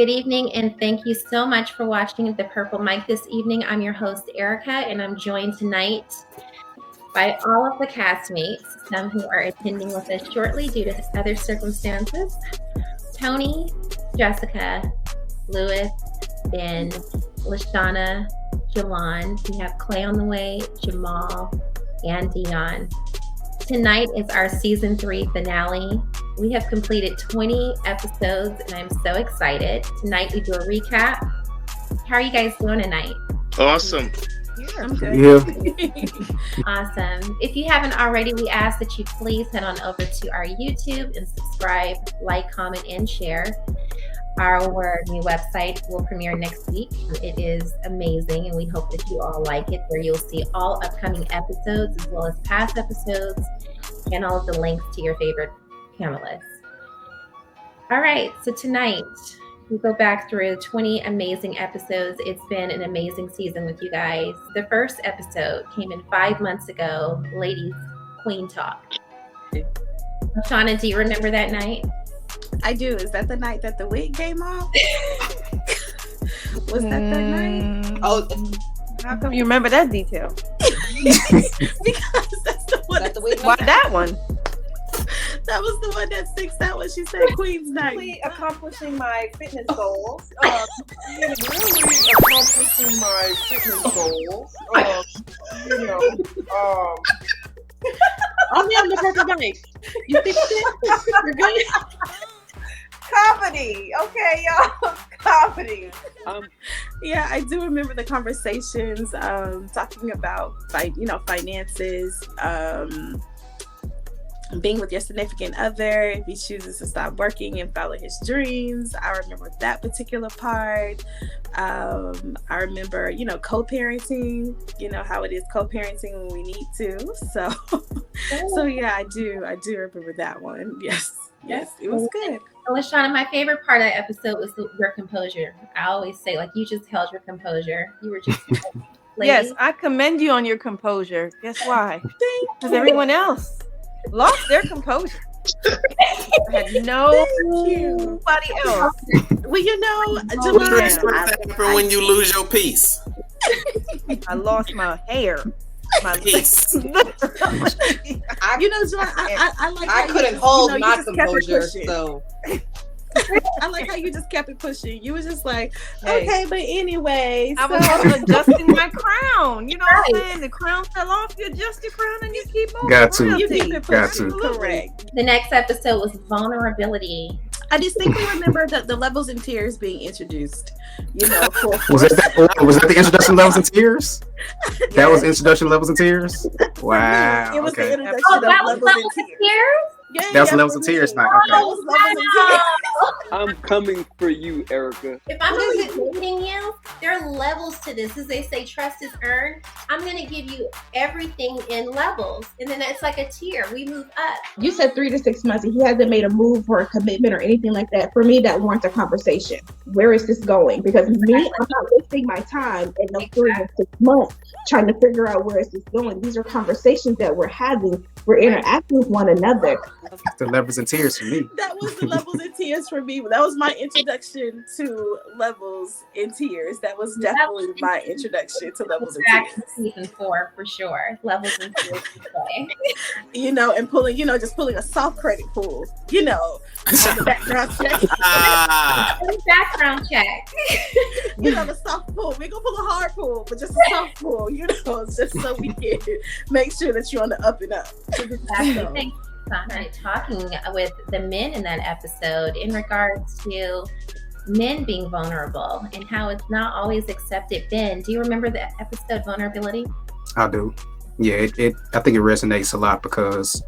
Good evening, and thank you so much for watching The Purple Mic this evening. I'm your host, Erica, and I'm joined tonight by all of the castmates, some who are attending with us shortly due to other circumstances. Tony, Jessica, Lewis, Ben, LaShonna, Jolon. We have Clay on the way, Jamal, and Deon. Tonight is our season 3 finale. We have completed 20 episodes, and I'm so excited. Tonight we do a recap. How are you guys doing tonight? Awesome. I'm good. Yeah. Awesome. If you haven't already, we ask that you please head on over to our YouTube and subscribe, like, comment, and share. Our new website will premiere next week. It is amazing, and we hope that you all like it, where you'll see all upcoming episodes as well as past episodes and all of the links to your favorite panelists. All right, so tonight we go back through 20 amazing episodes. It's been an amazing season with you guys. The first episode came in 5 months ago, Ladies Queen Talk. LaShonna, do you remember that night? I do. Is that the night that the wig came off? Was that night? Oh, How come you remember that detail? Because that's the one. Why that one? That was the one that sticks out when she said Queen's Night. really accomplishing my fitness goals. I'm on the purple mic. You think you're good? Comedy, okay, y'all. Comedy. Yeah, I do remember the conversations talking about finances, being with your significant other if he chooses to stop working and follow his dreams. I remember that particular part. I remember, co-parenting, how it is co-parenting when we need to. So yeah, I do remember that one. Yes, it was good. LaShonna, my favorite part of that episode was your composure. I always say, you just held your composure. You were just Yes, I commend you on your composure. Guess why? Because everyone else lost their composure. I had nobody else. Well, Jolon, when you lose your peace. I lost my hair. My Peace. Jolon, I like I how couldn't you hold you my just kept it composure, pushing. so I like how you just kept it pushing. You was just like, Hey. okay, but anyway. I was also adjusting my crown. You know what I'm saying? The crown fell off. You adjust your crown and you keep moving. Got to. You keep it Got pushing. to. Correct. The next episode was vulnerability. I distinctly remember the levels and tiers being introduced. Was that the introduction levels and tiers? That was introduction levels and tiers? Wow. It was the Okay. introduction Oh, of that was levels levels and and tiers. tears? Yeah, That was yeah, levels for and me. tiers night. That Okay. was levels and tiers. I'm coming for you, Erica. If I'm really dating you, there are levels to this. As they say, trust is earned. I'm going to give you everything in levels. And then it's like a tier. We move up. You said 3 to 6 months, and he hasn't made a move or a commitment or anything like that. For me, that warrants a conversation. Where is this going? Because me, I'm not wasting my time in those 3 to 6 months trying to figure out where is this going. These are conversations that we're having. We're interacting with one another. The levels and tiers for me. That was the levels and tiers for me. That was my introduction to levels and tiers. That was definitely my introduction to levels and Back tiers. to season 4 for sure. Levels and tiers. And pulling, just pulling a soft credit pool, on the background check. Background check. The soft pool. We're gonna pull a hard pool, but just a soft pool, just so we can make sure that you're on the up and up. Exactly. Thanks, Sandra. Talking with the men in that episode in regards to men being vulnerable and how it's not always accepted. Ben, do you remember the episode Vulnerability? I do. Yeah, I think it resonates a lot because,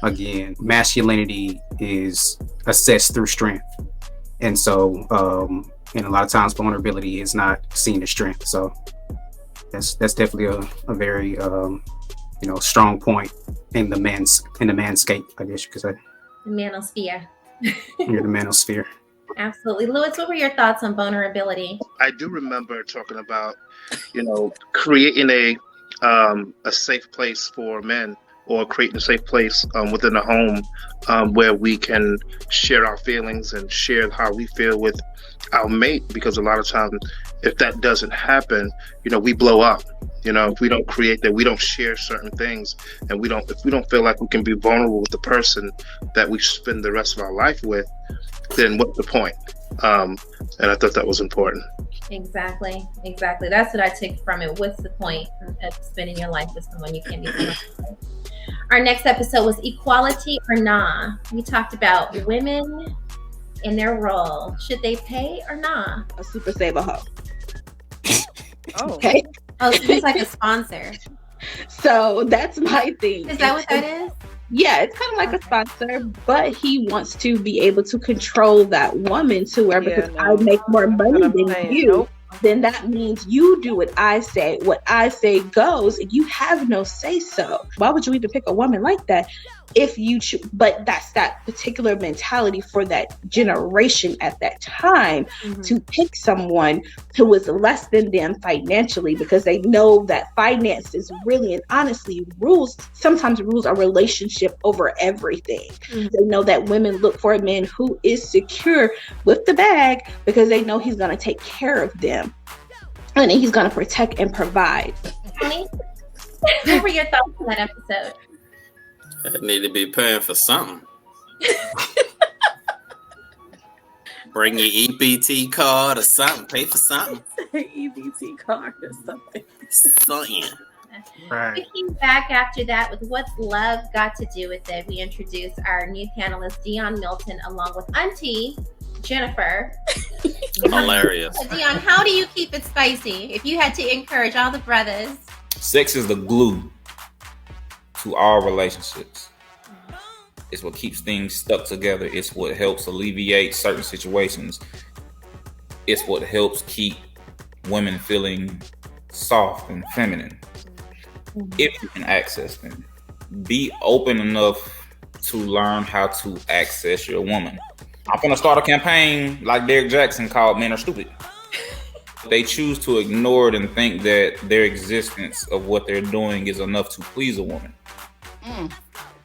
again, masculinity is assessed through strength. And so, and a lot of times vulnerability is not seen as strength. So that's definitely a very, strong point in the manscape, I guess you could say. The manosphere. You're the manosphere. Absolutely. Lewis, what were your thoughts on vulnerability? I do remember talking about, creating a safe place for men or creating a safe place within the home where we can share our feelings and share how we feel with our mate. Because a lot of times, if that doesn't happen, we blow up. If we don't create that, we don't share certain things, and if we don't feel like we can be vulnerable with the person that we spend the rest of our life with, then what's the point? And I thought that was important. Exactly. That's what I took from it. What's the point of spending your life with someone you can't be vulnerable with? Our next episode was equality or nah. We talked about women and their role. Should they pay or nah? A super saver hoe. Oh. Okay. Oh, so he's like a sponsor. So that's my thing. Is that what that is? Yeah, it's kind of like a sponsor, but he wants to be able to control that woman to where, because I make more money than you. Nope. Then that means you do what I say goes, and you have no say so. Why would you even pick a woman like that if you choose? But that's that particular mentality for that generation at that time, to pick someone who was less than them financially, because they know that finances really and honestly sometimes rules a relationship over everything. They know that women look for a man who is secure with the bag because they know he's going to take care of them and he's going to protect and provide. Honey, what were your thoughts on that episode? I need to be paying for something. Bring your EBT card or something. Pay for something. EBT card or something. Something. Right. We came back after that with What's Love Got to Do with It. We introduced our new panelist, Deon Milton, along with Auntie Jennifer. Hilarious. Deon, how do you keep it spicy if you had to encourage all the brothers? Sex is the glue to all relationships. It's what keeps things stuck together. It's what helps alleviate certain situations. It's what helps keep women feeling soft and feminine. If you can access them, be open enough to learn how to access your woman. I'm gonna start a campaign like Derek Jackson called Men Are Stupid. They choose to ignore it and think that their existence of what they're doing is enough to please a woman.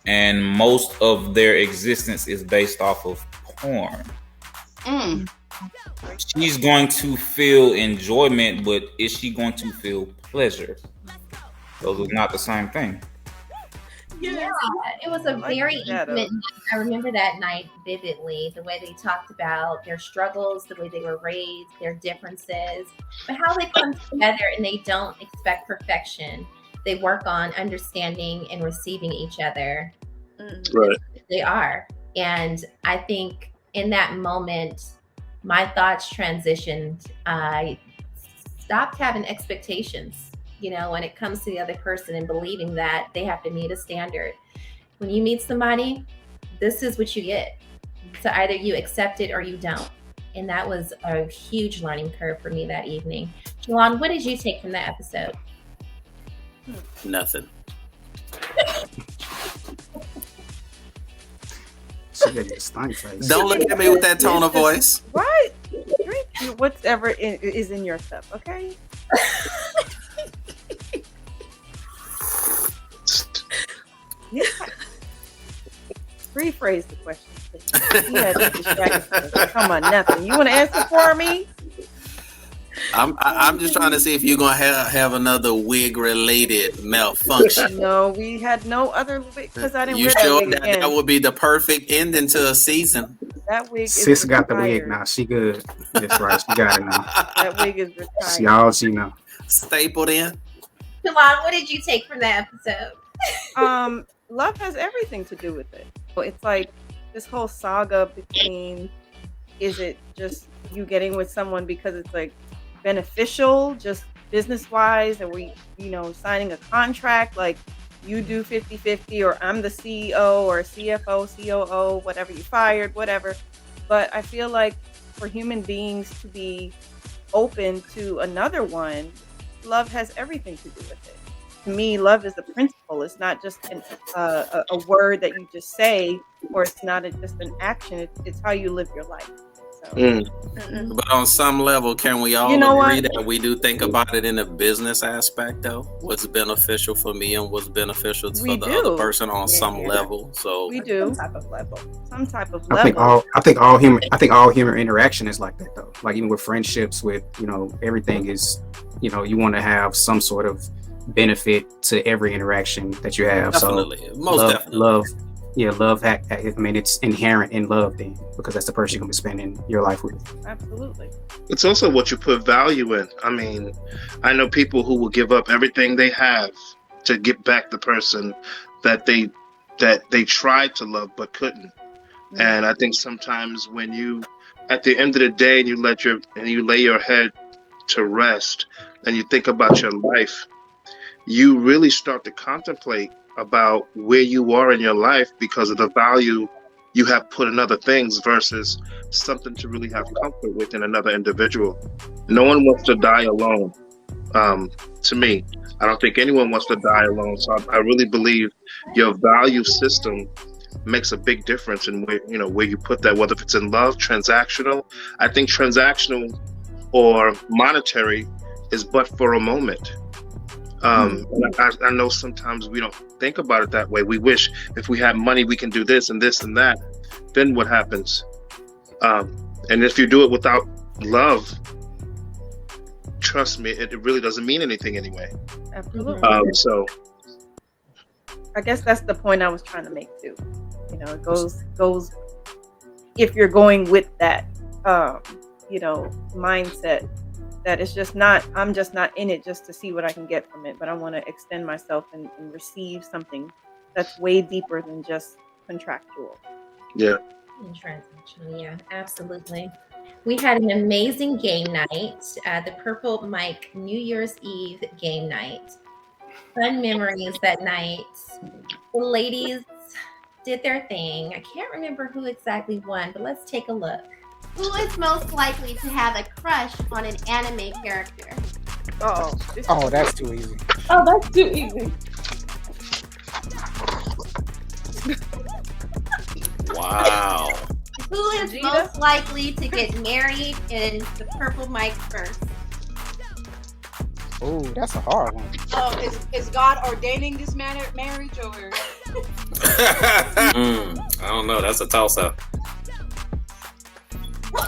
And most of their existence is based off of porn. She's going to feel enjoyment, but is she going to feel pleasure? Those are not the same thing. Yeah, it was a very intimate night. I remember that night vividly, the way they talked about their struggles, the way they were raised, their differences, but how they come together and they don't expect perfection. They work on understanding and receiving each other. Right. They are. And I think in that moment, my thoughts transitioned. I stopped having expectations, when it comes to the other person, and believing that they have to meet a standard. When you meet somebody, this is what you get. So either you accept it or you don't. And that was a huge learning curve for me that evening. Jolon, what did you take from that episode? Nothing. Don't look at me with that tone of voice. Right? Drink whatever is in your stuff, okay? Yeah. Rephrase the question, please. You had me distracted. Come on, nothing. You want to answer for me? I'm just trying to see if you're gonna have another wig related malfunction. No, we had no other wig because I didn't You wear that sure wig again. that would be the perfect ending to a season? That wig is Sis got the retired. wig now. She good. That's right. She got it now. That wig is retired. She all she know. Stapled in. Jolon, what did you take from that episode? Love has everything to do with it. It's like this whole saga between, is it just you getting with someone because it's like beneficial, just business wise, and we, signing a contract, like you do 50-50, or I'm the CEO or CFO, COO, whatever, you fired, whatever. But I feel like for human beings to be open to another one, love has everything to do with it. To me, love is a principle. It's not just a word that you just say, or it's not just an action. It's how you live your life. Mm-mm. But on some level, can we all You know agree what? that we do think about it in a business aspect, though? What's beneficial for me and what's beneficial We for the other do. person on some Yeah. level? So We do. Some type of level. Some type of I think level. all human interaction is like that though. Like even with friendships, with everything is, you want to have some sort of benefit to every interaction that you have. definitely, So most definitely. love, I mean, it's inherent in love then, because that's the person you're gonna be spending your life with. Absolutely. It's also what you put value in. I mean, I know people who will give up everything they have to get back the person that they tried to love but couldn't. And I think sometimes when you, at the end of the day, and you lay your head to rest and you think about your life, you really start to contemplate about where you are in your life because of the value you have put in other things versus something to really have comfort with in another individual. No one wants to die alone. To me, I don't think anyone wants to die alone. So I really believe your value system makes a big difference in where you put that, whether if it's in love, transactional. I think transactional or monetary is but for a moment. And I know sometimes we don't think about it that way. We wish if we had money, we can do this and this and that. Then what happens? And if you do it without love, trust me, it really doesn't mean anything anyway. Absolutely. So I guess that's the point I was trying to make too. It goes if you're going with that mindset that it's just not, I'm just not in it just to see what I can get from it, but I want to extend myself and receive something that's way deeper than just contractual. Yeah. And transactional, yeah, absolutely. We had an amazing game night, the Purple Mic New Year's Eve game night. Fun memories that night. The ladies did their thing. I can't remember who exactly won, but let's take a look. Who is most likely to have a crush on an anime character? Oh, that's too easy. Oh, that's too easy. Wow. Who is most likely to get married in the Purple Mic first? Oh, that's a hard one. Oh, is God ordaining this marriage or? I don't know. That's a toss-up.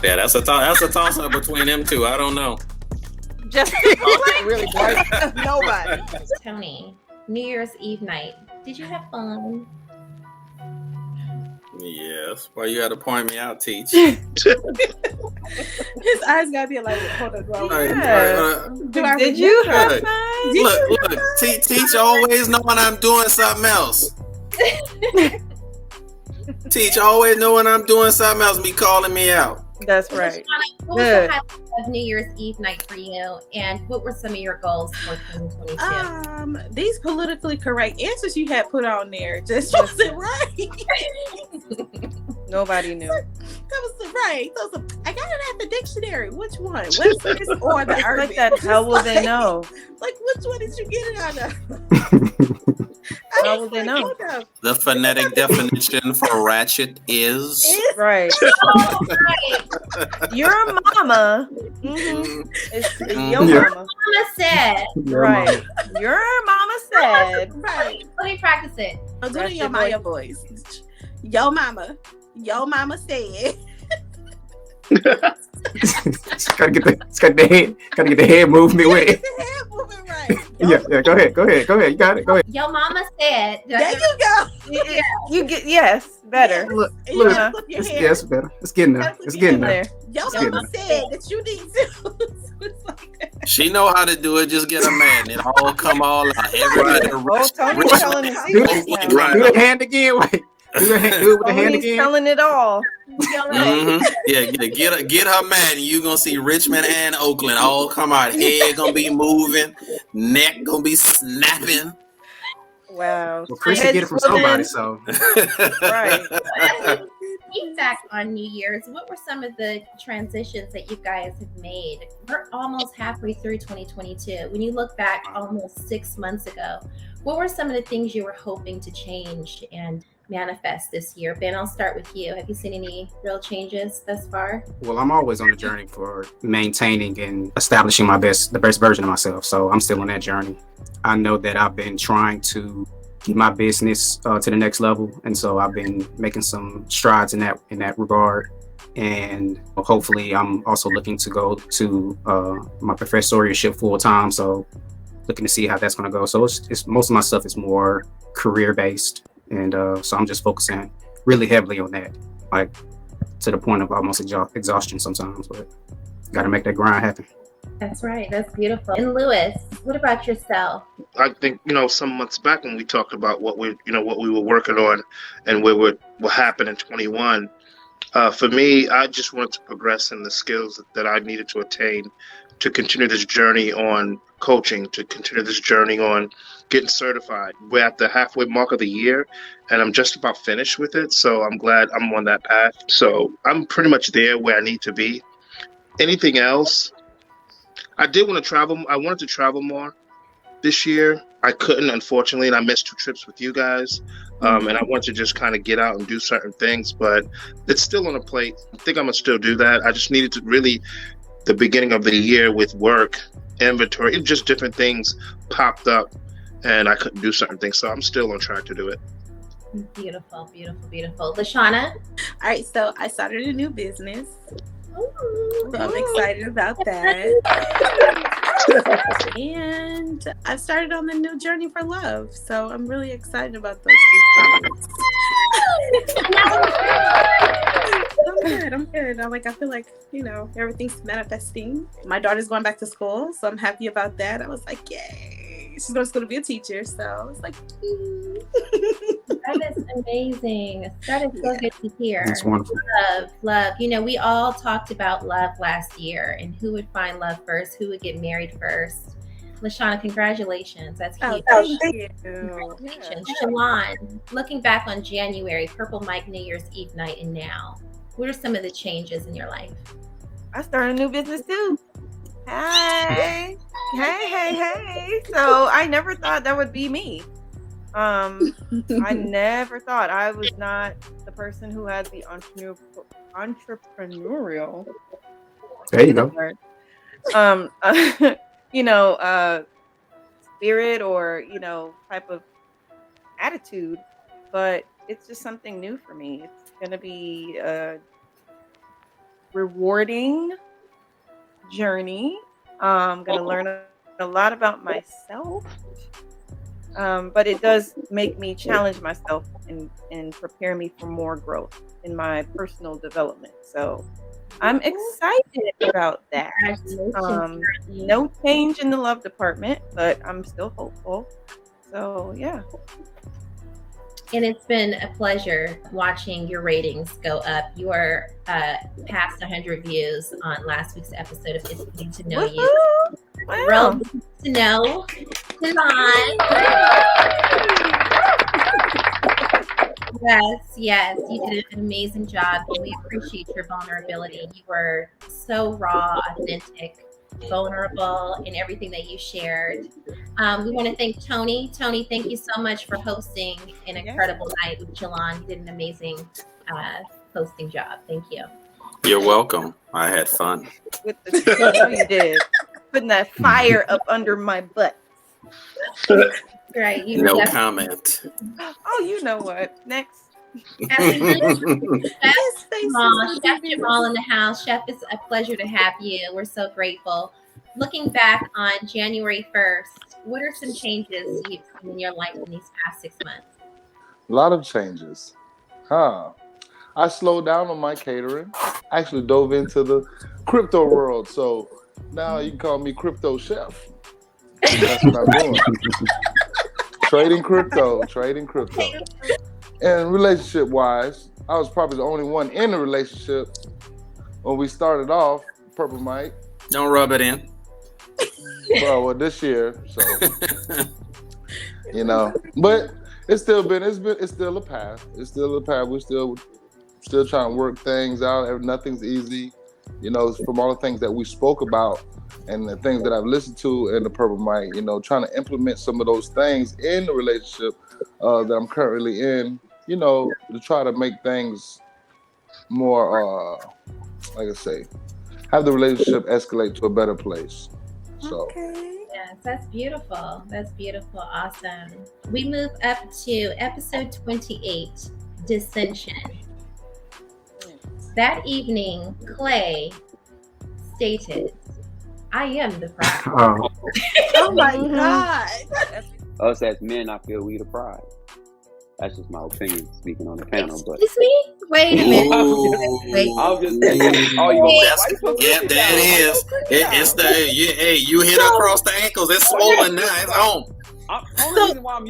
Yeah, that's a toss-up between them two. I don't know. Just really bright. Nobody. Tony, New Year's Eve night. Did you have fun? Yes. Why you got to point me out, Teach? His eyes gotta be like, hold on, Did you have fun? Look, Teach always know when I'm doing something else. Teach always know when I'm doing something else, be calling me out. That's right. What was the highlight of New Year's Eve night for you, and what were some of your goals for 2022? These politically correct answers you had put on there just wasn't right. Nobody knew. That was right. I got it at the dictionary. Which one? Webster's or the urban? Like that. How will they know? Like, which one did you get it out of? How will they know? The phonetic definition for ratchet is right. Oh, right. Your mama. It's your mama. Mama said. Right. Your mama said. Right. Let me practice it. I'm doing your Maya voice. Yo mama said. gotta get the head movement with it. The head movement right. Yeah. Go ahead. You got it. Go ahead. Yo mama said. There you go. You get better. Look. Yes, better. It's getting there. It's getting there. Yo mama said that you need to. she know how to do it. Just get a man. It all come all out. Everybody Tony's telling the secrets now. Do the hand again. Wait. Do it with the hand again. Telling it all. Yeah, get her man. You gonna see Richmond and Oakland all come out. Head gonna be moving, neck gonna be snapping. Wow. Well, Chris get it from somebody, so right. Feedback on New Year's. What were some of the transitions that you guys have made? We're almost halfway through 2022. When you look back almost 6 months ago, what were some of the things you were hoping to change, and manifest this year? Ben, I'll start with you. Have you seen any real changes thus far? Well, I'm always on the journey for maintaining and establishing the best version of myself. So I'm still on that journey. I know that I've been trying to get my business to the next level, and so I've been making some strides in that regard. And hopefully, I'm also looking to go to my professorship full time. So looking to see how that's going to go. So it's most of my stuff is more career based, and so I'm just focusing really heavily on that, like to the point of almost exhaustion sometimes. But got to make that grind happen. That's right. That's beautiful. And Lewis, what about yourself? I think, some months back when we talked about what we were working on and what happened in 21. For me, I just wanted to progress in the skills that I needed to attain to continue this journey on coaching, to continue this journey on getting certified. We're at the halfway mark of the year, and I'm just about finished with it. So I'm glad I'm on that path. So I'm pretty much there where I need to be. Anything else? I did want to travel. I wanted to travel more this year. I couldn't, unfortunately, and I missed 2 trips with you guys. And I want to just kind of get out and do certain things, but it's still on a plate. I think I'm going to still do that. I just needed to really, the beginning of the year with work, inventory, just different things popped up, and I couldn't do certain things. So I'm still on track to do it. Beautiful, beautiful, beautiful. LaShonna? All right, so I started a new business. So I'm excited about that. And I've started on the new journey for love. So I'm really excited about those 2 things. I'm good. I feel like, everything's manifesting. My daughter's going back to school, so I'm happy about that. I was like, yay. She's going to school to be a teacher, so it's like, That is amazing. That is so good to hear. That's wonderful. Love. We all talked about love last year and who would find love first, who would get married first. LaShonna, congratulations. That's huge. Thank you. Congratulations. Jolon, looking back on January, Purple Mic New Year's Eve night, and now, what are some of the changes in your life? I started a new business too. Hey. So I never thought that would be me. I never thought I was not the person who had the entrepreneurial. There you go. Spirit or type of attitude, but it's just something new for me. It's gonna be a rewarding journey. I'm gonna learn a lot about myself. But it does make me challenge myself and prepare me for more growth in my personal development. So I'm excited about that. No change in the love department, but I'm still hopeful. So yeah. And it's been a pleasure watching your ratings go up. You are past 100 views on last week's episode of It's Getting to Know You. Wow. Real to know. Yes, you did an amazing job, and we appreciate your vulnerability. You were so raw, authentic, vulnerable in everything that you shared. We want to thank Tony. Tony, thank you so much for hosting an incredible night with Jolon. You did an amazing hosting job. Thank you. You're welcome. I had fun. You did. Putting that fire up under my butt. Right. No comment. Oh, you know what? Next. Chef Jamal in the house. Chef, it's a pleasure to have you. We're so grateful. Looking back on January 1st, what are some changes you've seen in your life in these past 6 months? A lot of changes. I slowed down on my catering. I actually dove into the crypto world. So now you can call me Crypto Chef. That's what I'm doing. Trading crypto. And relationship-wise, I was probably the only one in the relationship when we started off, Purple Mic. Don't rub it in. Well, this year, so but it's still a path. It's still a path. We're still trying to work things out. Nothing's easy, from all the things that we spoke about and the things that I've listened to in the Purple Mic. Trying to implement some of those things in the relationship that I'm currently in. to try to make things more, like I say, have the relationship escalate to a better place. So. Okay. Yes, that's beautiful. That's beautiful. Awesome. We move up to episode 28, Dissension. That evening, Clay stated, "I am the prize." Oh my God. Us as men, I feel we the prize. That's just my opinion speaking on the panel. But Excuse me? Wait a minute. I'm just saying. Oh, yeah, that is. It's the you hit across the ankles. It's swollen now. It's on. Only reason why I'm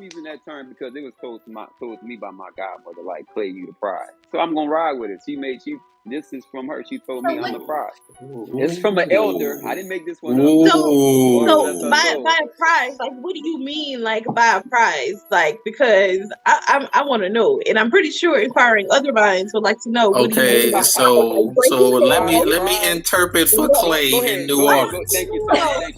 using that term because it was told to me by my godmother, like, Clay, you the prize. So I'm gonna ride with it. This is from her. She told me I'm the prize. It's from an elder. I didn't make this one up. So by a prize, like, what do you mean, like, by a prize? Like, because I want to know, and I'm pretty sure inquiring other minds would like to know. What do you mean by so let me interpret for Clay in New Orleans. Thank you, Tony.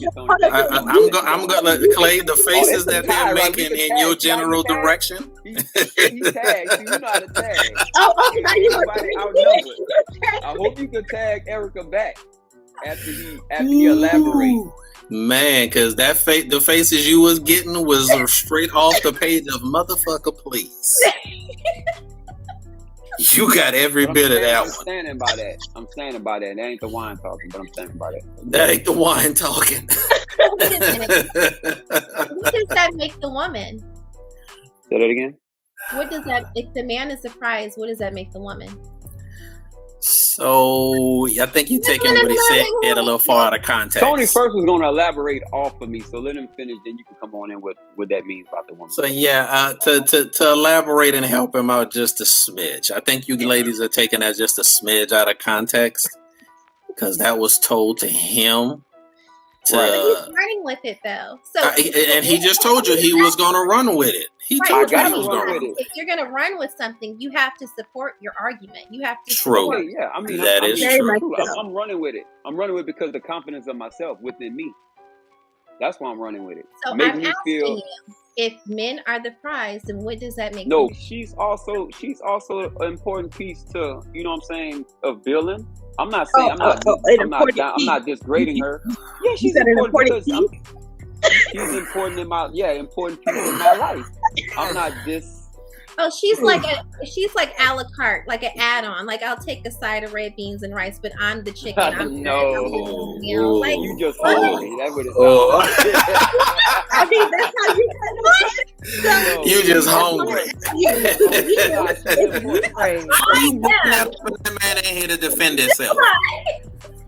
I'm gonna Clay, the faces that they're making in your general direction. He tagged. You know how to tag. Now you outnumbered. I hope you can tag Erica back after he elaborates. Man, because the faces you was getting was straight off the page of Motherfucker Please. You got every bit of that one. I'm standing by that. That ain't the wine talking, but I'm standing by that. That ain't the wine talking. What does that make the woman? Say that again? What does that, if the man is surprised, what does that make the woman? So I think you're taking what he said a little far out of context. Tony first was going to elaborate off of me, so let him finish. Then you can come on in with what that means about the woman. So to elaborate and help him out just a smidge. I think you ladies are taking that just a smidge out of context because that was told to him. He's running with it though. So and he just told you he was going to run with it. He told you he was going to run with it. If you're going to run with something, you have to support your argument. You have to. True. Yeah, I mean that is true. I'm running with it. I'm running with it because the confidence of myself within me. That's why I'm running with it. So I'm asking you, if men are the prize, then what does that make? No, she's also an important piece to, you know what I'm saying, of billing. I'm not saying I'm not disgrading her. Yeah, she's important because she's important in my important piece in my life. I'm not Oh, she's like a la carte, like an add-on. Like I'll take a side of red beans and rice, but I'm the chicken. No, like, you just hold me. That's what it's I mean, that's how you kind of you just hungry. That man ain't here to defend himself.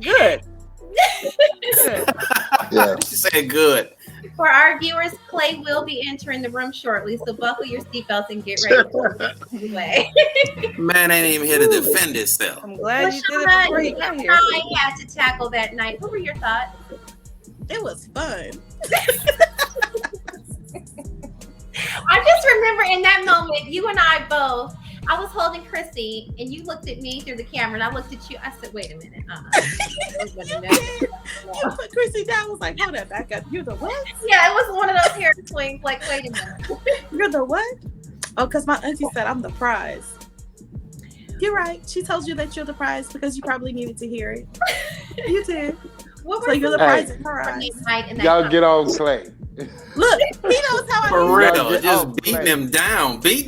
Good. Yeah. She said good. For our viewers, Clay will be entering the room shortly, so buckle your seatbelts and get ready. Man ain't even here to defend himself. I'm glad you did it before you got here. I had to tackle that night. What were your thoughts? It was fun. I just remember in that moment, you and I both, I was holding Chrissy and you looked at me through the camera and I looked at you. I said, wait a minute. You put Chrissy down. I was like, hold that back up. You're the what? Yeah, it was one of those hair swings. Like, wait a minute. You're the what? Oh, because my auntie said I'm the prize. You're right. She told you that you're the prize because you probably needed to hear it. You did. So you're the prize in her eyes. Y'all get on Clay. Look, he knows how For real, just beating him down. You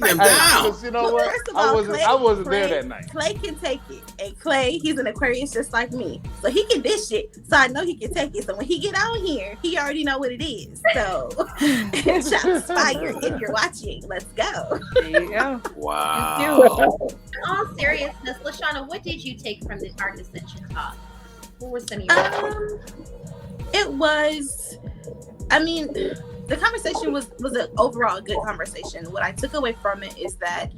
know what? First of all, I wasn't there that night. Clay can take it, and Clay, he's an Aquarius just like me, so he can dish it. So I know he can take it. So when he get on here, he already know what it is. So shots fired if you're watching. Let's go. There you go. Wow. In all seriousness, LaShonna, what did you take from our dissension talk? What were some of your It was, I mean, the conversation was an overall good conversation. What I took away from it is that,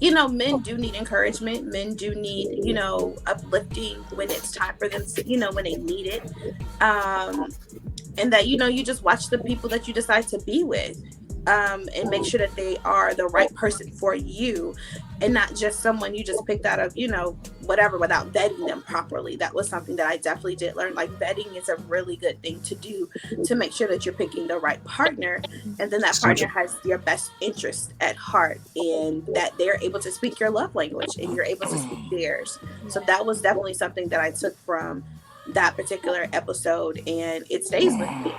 you know, men do need encouragement. Men do need, you know, uplifting when it's time for them to, you know, when they need it. And that, you know, you just watch the people that you decide to be with. and make sure that they are the right person for you and not just someone you just picked out of, whatever, without vetting them properly. That was something that I definitely did learn. Like, vetting is a really good thing to do to make sure that you're picking the right partner, and then that partner has your best interest at heart, and that they're able to speak your love language and you're able to speak theirs. So that was definitely something that I took from that particular episode, and it stays with me.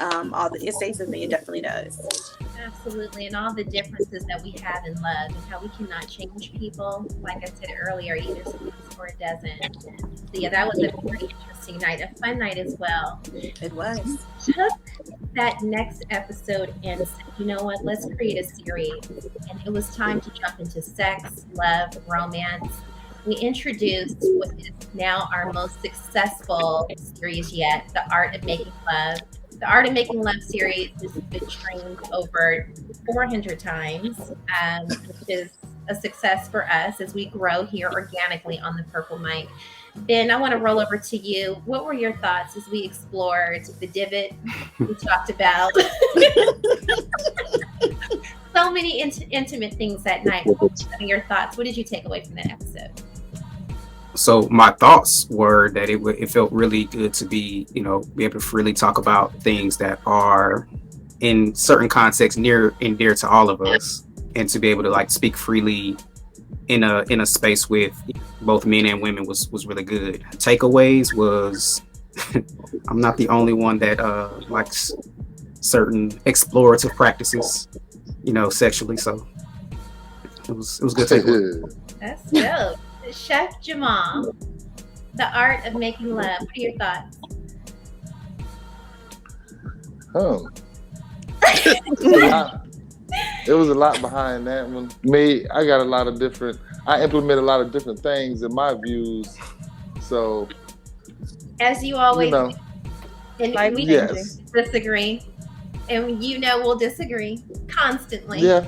It stays with me. It definitely does. Absolutely, and all the differences that we have in love and how we cannot change people. Like I said earlier, either succeeds or it doesn't. So yeah, that was a pretty interesting night, a fun night as well. It was. Took that next episode and said, you know what, let's create a series. And it was time to jump into sex, love, romance. We introduced what is now our most successful series yet, The Art of Making Love. The Art of Making Love series has been streamed over 400 times, which is a success for us as we grow here organically on the Purple Mic. Ben, I want to roll over to you. What were your thoughts as we explored the divot we talked about? So many intimate things that night. What were some of your thoughts? What did you take away from that episode? So my thoughts were that it felt really good to be able to freely talk about things that are in certain contexts near and dear to all of us, and to be able to like speak freely in a space with both men and women was really good. Takeaways was I'm not the only one that likes certain explorative practices, sexually. So it was good takeaway. That's dope. Chef Jamal, The Art of Making Love. What are your thoughts? It was a lot behind that one. Me, I implement a lot of different things in my views. So, as you always do. And we disagree. And we'll disagree constantly. Yeah.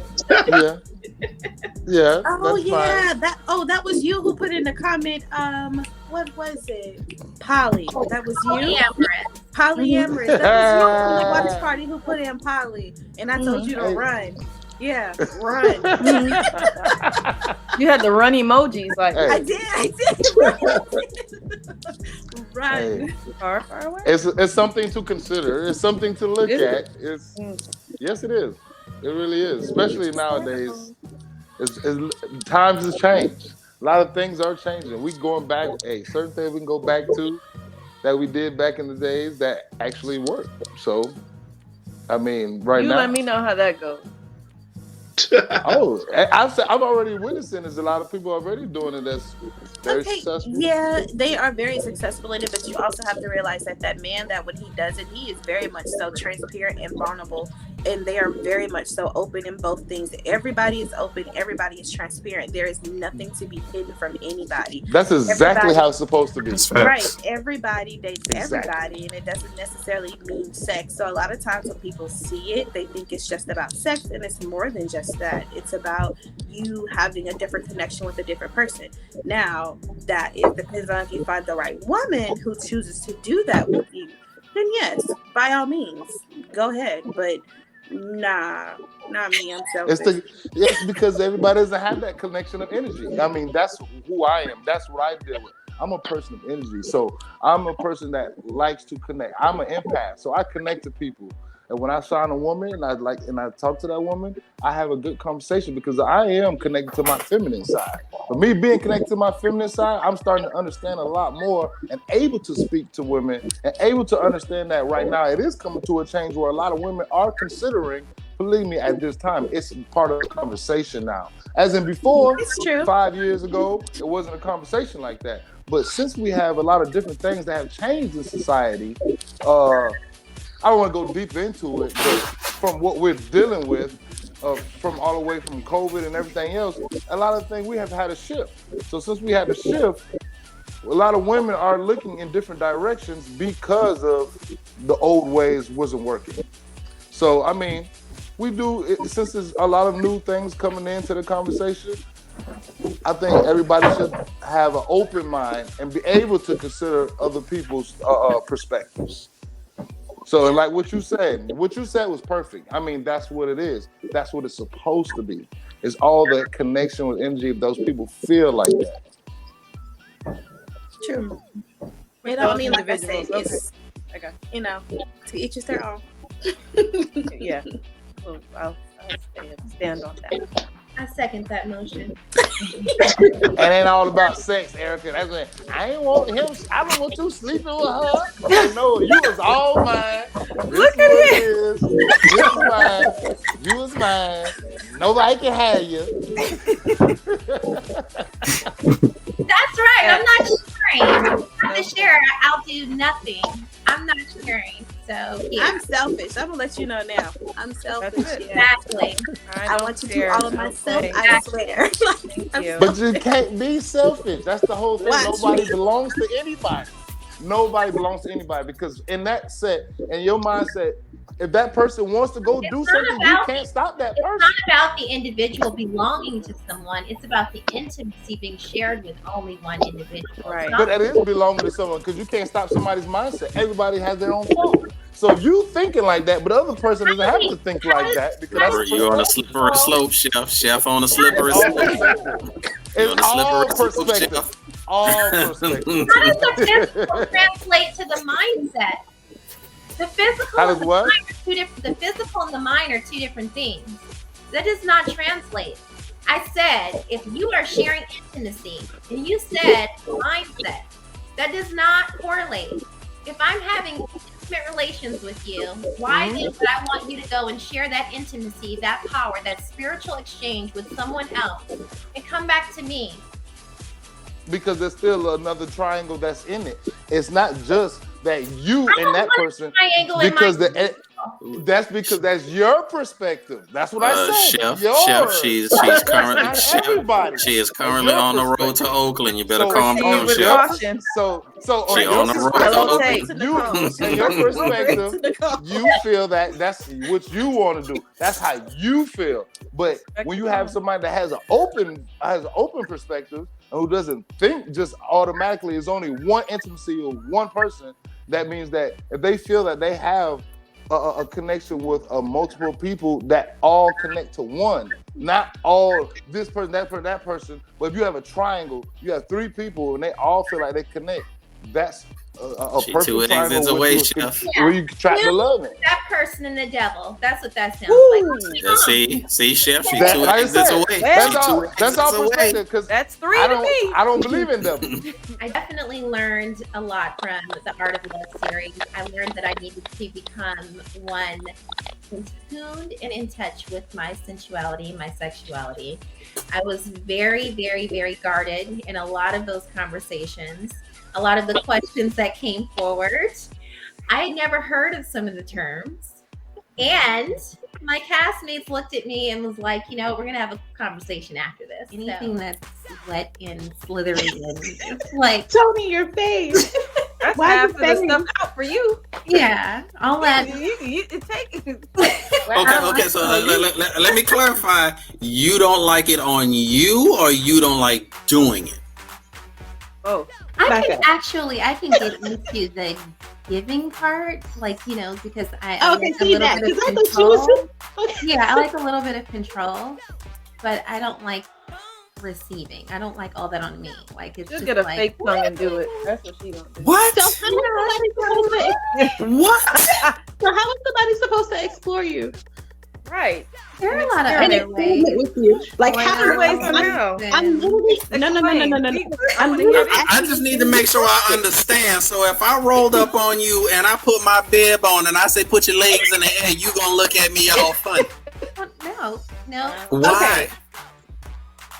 Yeah. Oh yeah, fine. That was you who put in the comment. What was it? Poly. That was you. Polyamorous. That was you from the watch party who put in poly, and I told you to run. Yeah, run. You had the run emojis, like I did. Run. Hey. Far away. It's something to consider. It's something to look at. Yes, it is. It really is, especially nowadays. Times has changed. A lot of things are changing. We going back. Certain things we can go back to that we did back in the days that actually worked. So, I mean, now. Let me know how that goes. I'm already witnessing. There's a lot of people already doing it that's very successful. Yeah, they are very successful in it, but you also have to realize that man, that when he does it, he is very much so transparent and vulnerable, and they are very much so open in both things. Everybody is open. Everybody is transparent. There is nothing to be hidden from anybody. That's exactly how it's supposed to be. Right. Everybody dates everybody, and it doesn't necessarily mean sex. So a lot of times when people see it, they think it's just about sex, and it's more than just that. It's about you having a different connection with a different person. Now, that it depends on if you find the right woman who chooses to do that with you, then yes, by all means, go ahead. But nah, not me. I'm selfish. It's because everybody doesn't have that connection of energy. I mean, that's who I am. That's what I deal with. I'm a person of energy. So I'm a person that likes to connect. I'm an empath. So I connect to people. And when I find a woman and I talk to that woman, I have a good conversation because I am connected to my feminine side. For me being connected to my feminine side, I'm starting to understand a lot more and able to speak to women and able to understand that right now it is coming to a change where a lot of women are considering polygamy at this time. It's part of the conversation now. As in before, 5 years ago, it wasn't a conversation like that. But since we have a lot of different things that have changed in society, I don't want to go deep into it, but from what we're dealing with, from all the way from COVID and everything else, a lot of things we have had a shift. So since we had a shift, a lot of women are looking in different directions because of the old ways wasn't working. So, I mean, since there's a lot of new things coming into the conversation, I think everybody should have an open mind and be able to consider other people's perspectives. So like what you said was perfect. I mean, that's what it is. That's what it's supposed to be. It's all that connection with energy if those people feel like that. True. It don't mean, like I said, it's, you know, to each is their own. Yeah. Well, I'll stand on that. I second that motion. It ain't all about sex, Erica. That's what I ain't want him. I don't want you sleeping with her. I know you was all mine. Look at it. This is mine. You was mine. Nobody can have you. That's right. I'm not sharing. I'm the share. I'll do nothing. I'm not sharing. So yeah. I'm selfish. I'm gonna let you know now. I'm selfish. Exactly. I want to do all of myself. I swear. But you can't be selfish. That's the whole thing. Nobody belongs to anybody. Nobody belongs to anybody because in that set, in your mindset, if that person wants to go do something, you can't stop that person. It's not about the individual belonging to someone. It's about the intimacy being shared with only one individual. Right. But that is belonging to someone because you can't stop somebody's mindset. Everybody has their own thought. So you thinking like that, but the other person doesn't have to think like that because you're on a slippery slope, chef. Chef on a slippery slope. It's all perspective. All perspective. How does the physical translate to the mindset? The physical, and the mind are two different. The physical and the mind are two different things. That does not translate. I said if you are sharing intimacy, and you said mindset, that does not correlate. If I'm having intimate relations with you, why then would I want you to go and share that intimacy, that power, that spiritual exchange with someone else, and come back to me? Because there's still another triangle that's in it. It's not just that you and that person, because that's because that's your perspective. That's what I said. Chef, she's currently she is currently on the road to Oakland. You better calm down, Chef. So on the road to Oakland, you in your perspective, you feel that that's what you want to do. That's how you feel. But when you have somebody that has an open perspective and who doesn't think just automatically is only one intimacy or one person, that means that if they feel that they have a connection with multiple people that all connect to one, not all this person, that person, but if you have a triangle, you have three people and they all feel like they connect, that's a perfect triangle away, Chef. where you trap the love in. That person and the devil. That's what that sounds like. See, Chef, she's two exits away. That's all perspective, because that's three to me. I don't believe in devil. I definitely learned a lot from the Art of Love series. I learned that I needed to become one in tuned and in touch with my sensuality, my sexuality. I was very, very, very guarded in a lot of those conversations. A lot of the questions that came forward, I had never heard of some of the terms. And my castmates looked at me and was like, you know, we're going to have a conversation after this. Anything that's wet and slithery and it's like, Tony, your face. That's half of the stuff out for you. Yeah, all that. You take it. Okay. So let me clarify. You don't like it on you, or you don't like doing it? Oh, I can get into the giving part, like, you know, because I like a little bit of control. Yeah, I like a little bit of control, but I don't like receiving. I don't like all that on me. Like, it's just get a like, fake tongue and do it. That's what she gonna do. What? So how is somebody supposed to explore you? Right. There are a lot of other ways. With you. Like, how ways to know? I'm literally no. I just need to make sure I understand. So if I rolled up on you and I put my bib on and I say put your legs in the air, you gonna look at me all funny? No. Why?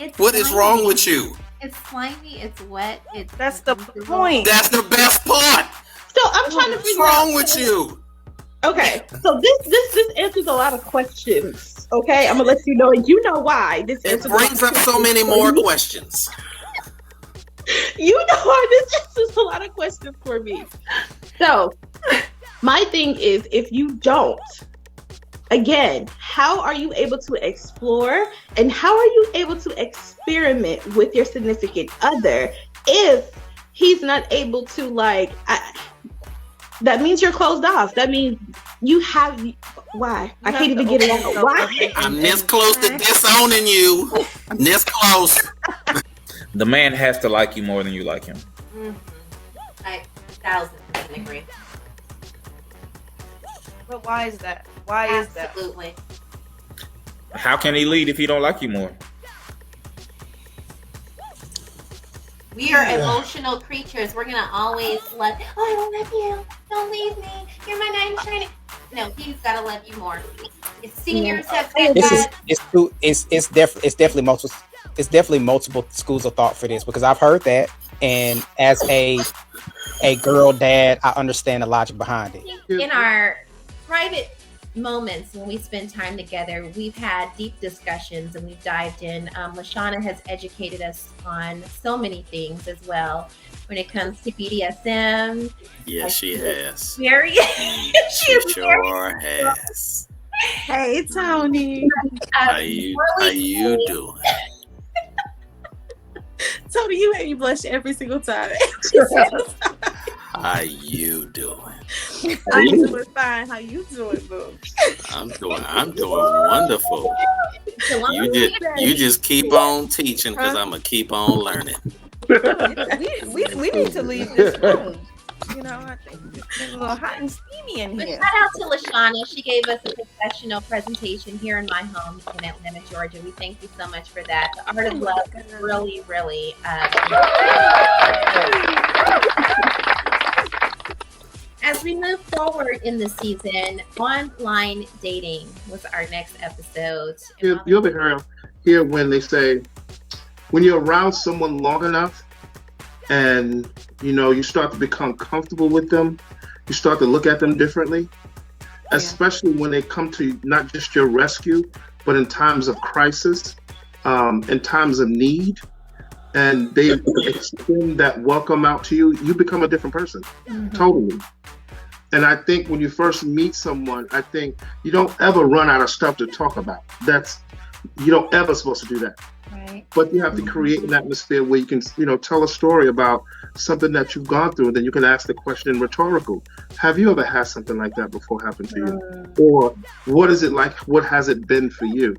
It's what is wrong with you? It's slimy. It's wet. That's the point. That's the best part. So I'm trying to figure out what's wrong with you. Okay, so this answers a lot of questions. Okay, I'm gonna let you know, and you know why this it brings up so many more questions. You know why this answers a lot of questions for me. So, my thing is, if you don't, again, how are you able to explore and how are you able to experiment with your significant other if he's not able to, like, that means you're closed off. That means you have. Why? I can't even get it out. Why? I'm this close to disowning you. This close. The man has to like you more than you like him. Mm-hmm. I 1,000% agree. But why is that? Why is that? Absolutely. How can he lead if he don't like you more? We are emotional creatures. We're gonna always love. Oh, I love you. Don't leave me. You're my knight in shining. No, he's gotta love you more. If seniors have said that. It's definitely multiple schools of thought for this, because I've heard that, and as a girl dad, I understand the logic behind it. In our private moments when we spend time together, we've had deep discussions and we've dived in. LaShonna has educated us on so many things as well when it comes to BDSM. Yes, she has. Very. She sure has. Hey, Tony. How you doing? Tony, you make me blush every single time. How you doing? I'm doing fine. How you doing, boo? I'm doing wonderful. You just keep on teaching, because I'm gonna keep on learning. we need to leave this room. You know, I think it's a little hot and steamy in here. Shout out to LaShonna. She gave us a professional presentation here in my home in Atlanta, Georgia. We thank you so much for that. The Art of Love is really, really. As we move forward in the season, online dating was our next episode. You ever hear when they say, when you're around someone long enough and you start to become comfortable with them, you start to look at them differently, especially when they come to not just your rescue, but in times of crisis, in times of need, and they extend that welcome out to you, you become a different person. Totally. And I think when you first meet someone, I think you don't ever run out of stuff to talk about. You don't ever supposed to do that. Right. But you have to create an atmosphere where you can, tell a story about something that you've gone through, and then you can ask the question rhetorical. Have you ever had something like that before happen to you? Or what is it like? What has it been for you?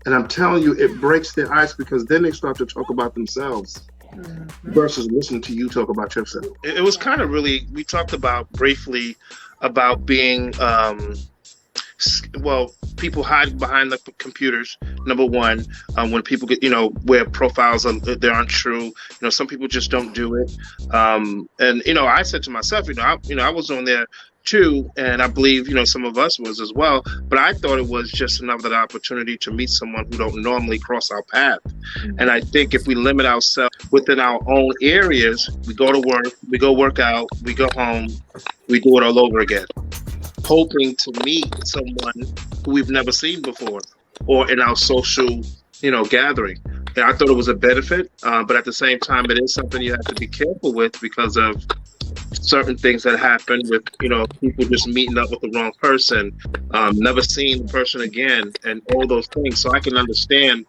And I'm telling you, it breaks their ice, because then they start to talk about themselves. Versus listening to you talk about yourself. It was kind of really, we talked about briefly about being, people hide behind the computers. Number one, when people get, where profiles they aren't true. Some people just don't do it. And I said to myself, I was on there too, and I believe some of us was as well. But I thought it was just another opportunity to meet someone who don't normally cross our path. And I think if we limit ourselves within our own areas, we go to work, we go work out, we go home, we do it all over again, hoping to meet someone who we've never seen before, or in our social, gathering. And I thought it was a benefit, but at the same time, it is something you have to be careful with, because of certain things that happen with, people just meeting up with the wrong person, never seeing the person again, and all those things. So I can understand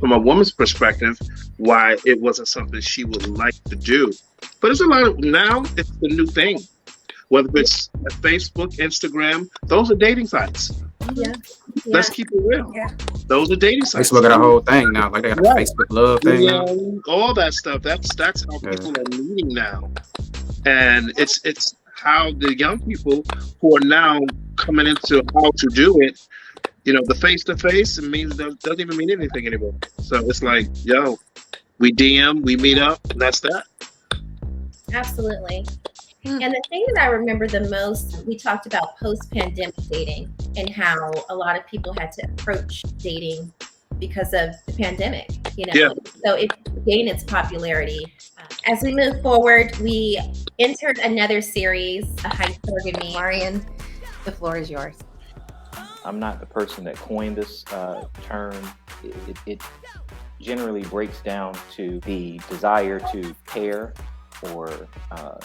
from a woman's perspective why it wasn't something she would like to do. But it's now it's the new thing. Whether it's Facebook, Instagram, those are dating sites. Yeah. Let's keep it real. Yeah. Those are dating sites. Facebook got a whole thing now. Like they got a Facebook love thing. Yeah, all that stuff. That's how people are meeting now. And it's how the young people who are now coming into how to do it, the face-to-face, it means doesn't even mean anything anymore. So it's like, we DM, we meet up, and that's that. Absolutely. And the thing that I remember the most, we talked about post-pandemic dating and how a lot of people had to approach dating because of the pandemic, So it gained its popularity. As we move forward, we entered another series, a hypergamy. Marian, the floor is yours. I'm not the person that coined this term. It generally breaks down to the desire to pair or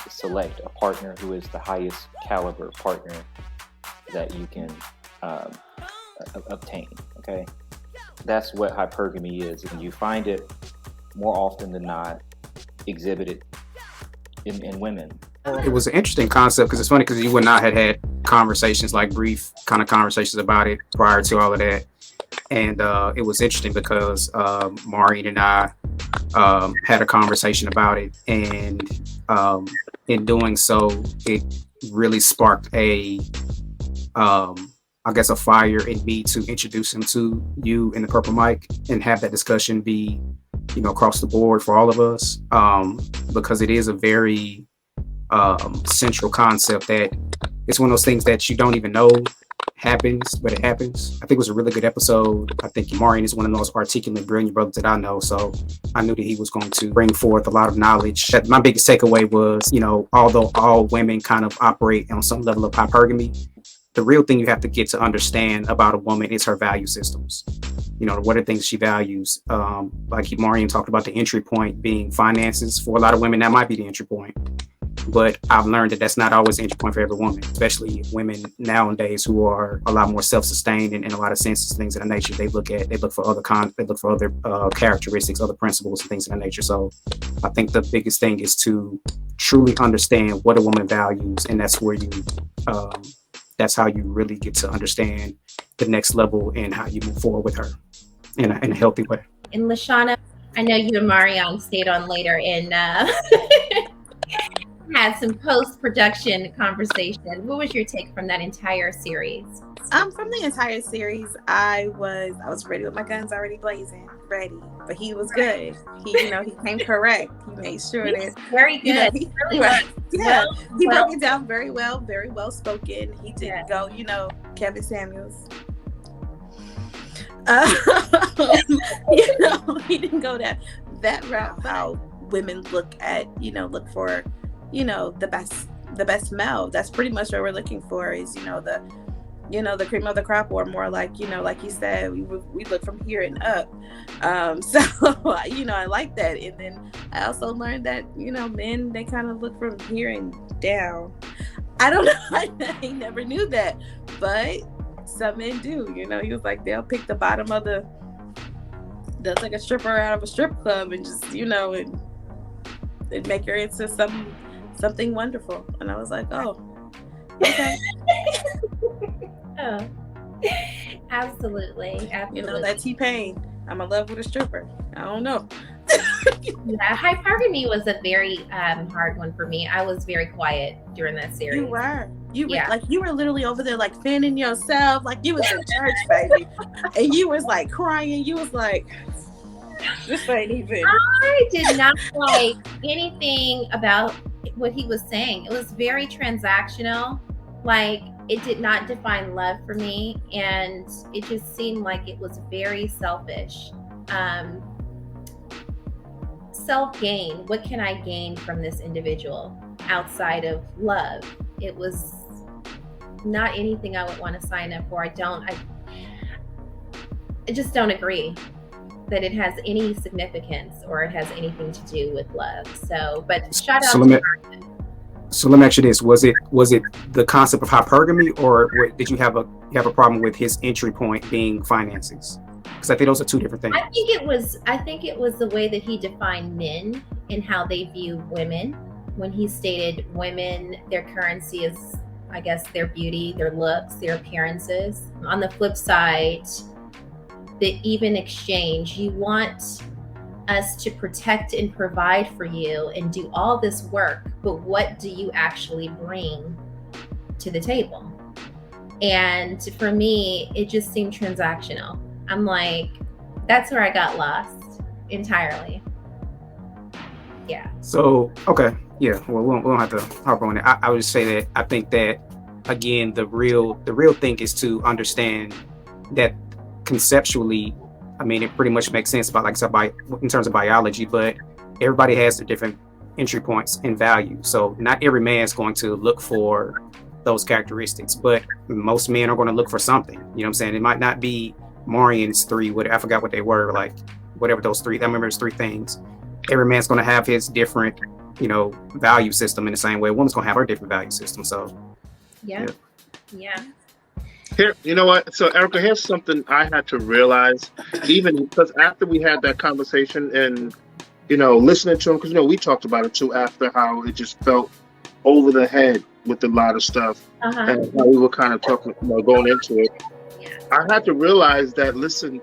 select a partner who is the highest caliber partner that you can obtain, okay? That's what hypergamy is, and you find it more often than not exhibited in women. It was an interesting concept because it's funny because you and I had conversations, like brief kind of conversations about it prior to all of that. And it was interesting because Maureen and I had a conversation about it. And in doing so, it really sparked a fire in me to introduce him to you in the Purple Mic and have that discussion be, across the board for all of us, because it is a very central concept that it's one of those things that you don't even know happens, but it happens. I think it was a really good episode. I think Maureen is one of the most articulate, brilliant brothers that I know. So I knew that he was going to bring forth a lot of knowledge. My biggest takeaway was, although all women kind of operate on some level of hypergamy, the real thing you have to get to understand about a woman is her value systems. What are things she values? Like Maureen talked about, the entry point being finances. For a lot of women, that might be the entry point. But I've learned that that's not always the entry point for every woman, especially women nowadays who are a lot more self-sustained in a lot of senses, things of that nature. They look for other characteristics, other principles, and things of that nature. So I think the biggest thing is to truly understand what a woman values, and that's where that's how you really get to understand the next level and how you move forward with her in a healthy way. And LaShonna, I know you and Marion stayed on later and had some post-production conversation. What was your take from that entire series? From the entire series, I was ready with my guns already blazing, ready. But he was good. He came correct. He made sure that very good. He broke it down very well spoken. He didn't go, Kevin Samuels. He didn't go that route. How women look for the best male. That's pretty much what we're looking for, is the cream of the crop, or more like like you said, we look from here and up. So I like that. And then I also learned that men, they kind of look from here and down. I don't know, I never knew that, but some men do. He was like, they'll pick the bottom of they'll take a stripper out of a strip club and just and make her into something wonderful. And I was like, oh, okay. Oh, absolutely. That T-Pain, I'm in love with a stripper. I don't know. Yeah, hypergamy was a very hard one for me. I was very quiet during that series. You were you were literally over there like fanning yourself, like you was in church, baby. And you was like crying. You was like, this ain't even. I did not like anything about what he was saying. It was very transactional. Like, it did not define love for me, and it just seemed like it was very selfish. Self-gain. What can I gain from this individual outside of love? It was not anything I would want to sign up for. I just don't agree that it has any significance or it has anything to do with love. So, but shout out to So let me ask you this: was it the concept of hypergamy, or did you have a problem with his entry point being finances? Because I think those are two different things. I think it was the way that he defined men and how they view women. When he stated women, their currency is, I guess, their beauty, their looks, their appearances. On the flip side, the even exchange. You want us to protect and provide for you and do all this work, but what do you actually bring to the table? And for me, it just seemed transactional. I'm like, that's where I got lost entirely. Yeah. So, okay. Yeah. Well, we don't have to harp on it. I would say that I think that, again, the real thing is to understand that conceptually, I mean, it pretty much makes sense in terms of biology, but everybody has their different entry points and value. So not every man is going to look for those characteristics, but most men are going to look for something. You know what I'm saying? It might not be Maureen's three, I forgot what they were, like whatever those three, I remember it's three things. Every man's going to have his different, value system in the same way. A woman's going to have her different value system. So, yeah. Here, you know what? So, Erica, here's something I had to realize, even because after we had that conversation and, listening to him, because, we talked about it too after, how it just felt over the head with a lot of stuff, and how we were kind of talking, going into it. I had to realize that, listen,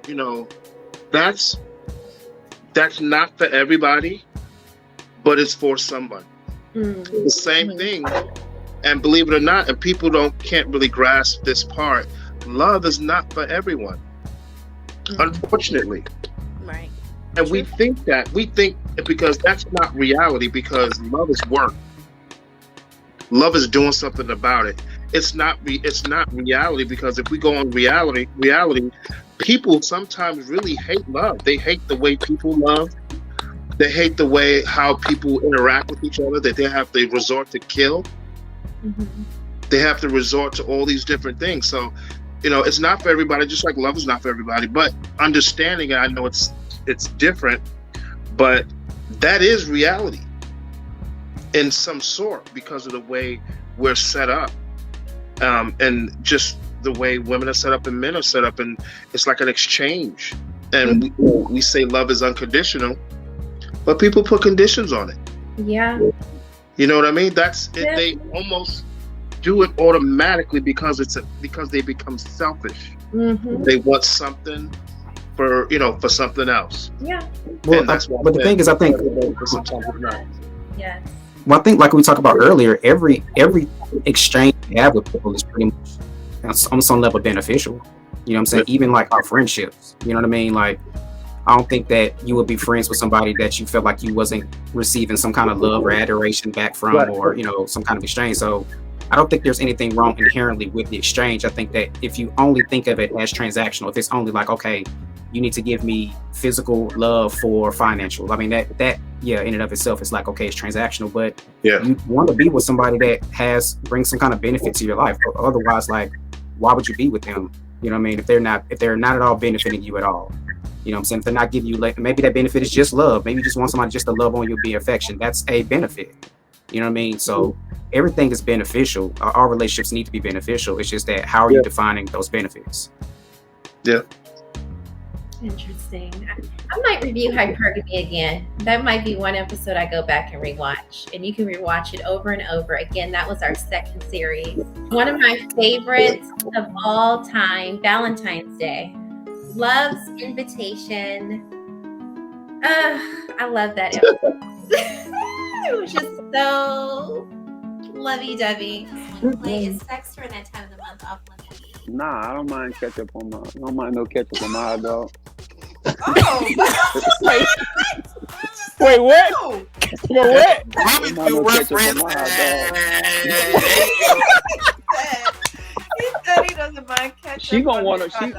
that's not for everybody, but it's for somebody. The same thing, and believe it or not, and people can't really grasp this part. Love is not for everyone, unfortunately. Right. And we think because that's not reality, because love is work. Love is doing something about it. It's not reality, because if we go on reality, people sometimes really hate love. They hate the way people love. They hate the way how people interact with each other, that they have to resort to kill. They have to resort to all these different things. So, it's not for everybody, just like love is not for everybody. But understanding it, I know it's different, but that is reality in some sort, because of the way we're set up, and just the way women are set up and men are set up, and it's like an exchange. And we say love is unconditional, but people put conditions on it. Yeah. You know what I mean? That's it. They almost do it automatically because they become selfish. They want something for something else. Yeah. Well, but the thing is, I think sometimes it's not. Yes. Well, I think, like we talked about earlier, every exchange we have with people is pretty much on some level beneficial. You know what I'm saying? Even like our friendships. You know what I mean? Like, I don't think that you would be friends with somebody that you felt like you wasn't receiving some kind of love or adoration back from, or some kind of exchange. So I don't think there's anything wrong inherently with the exchange. I think that if you only think of it as transactional, if it's only like, okay, you need to give me physical love for financial. I mean, that in and of itself is like, okay, it's transactional, but you want to be with somebody that brings some kind of benefit to your life. Otherwise, like, why would you be with them? You know what I mean? If they're not at all benefiting you at all. You know what I'm saying? If they're not giving you, maybe that benefit is just love. Maybe you just want somebody just to love on you, be affection. That's a benefit. You know what I mean? So everything is beneficial. Our relationships need to be beneficial. It's just that, how are you defining those benefits? Yeah. Interesting. I might review hypergamy again. That might be one episode I go back and rewatch, and you can rewatch it over and over again. That was our second series. One of my favorites of all time, Valentine's Day. Love's Invitation. I love that episode. It was just so lovey-dovey. Is sex during that time of the month off limits? Nah, I don't mind ketchup on my. I don't mind no ketchup on my hot dog. Wait, what? What? Barbecue reference. He said he doesn't mind ketchup. She gonna wanna. She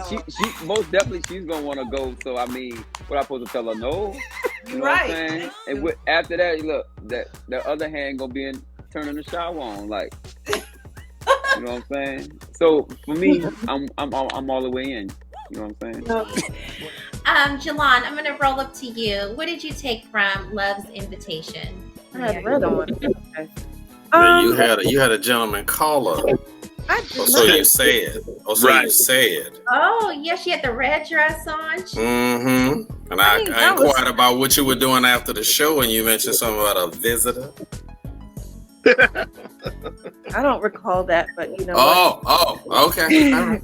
most definitely she's gonna wanna go. So I mean, what I supposed to tell her? No. You know right. What I'm saying? And after that, look, that the other hand gonna be turning the shower on, like. You know what I'm saying? So for me, I'm all the way in. You know what I'm saying? Jolon, I'm gonna roll up to you. What did you take from Love's Invitation? I had red on. Okay. You had a gentleman caller. So you said. You said. Oh, yeah, she had the red dress on. Mm-hmm. And I inquired about what you were doing after the show, and you mentioned something about a visitor. I don't recall that, but you know. Oh, okay. All right.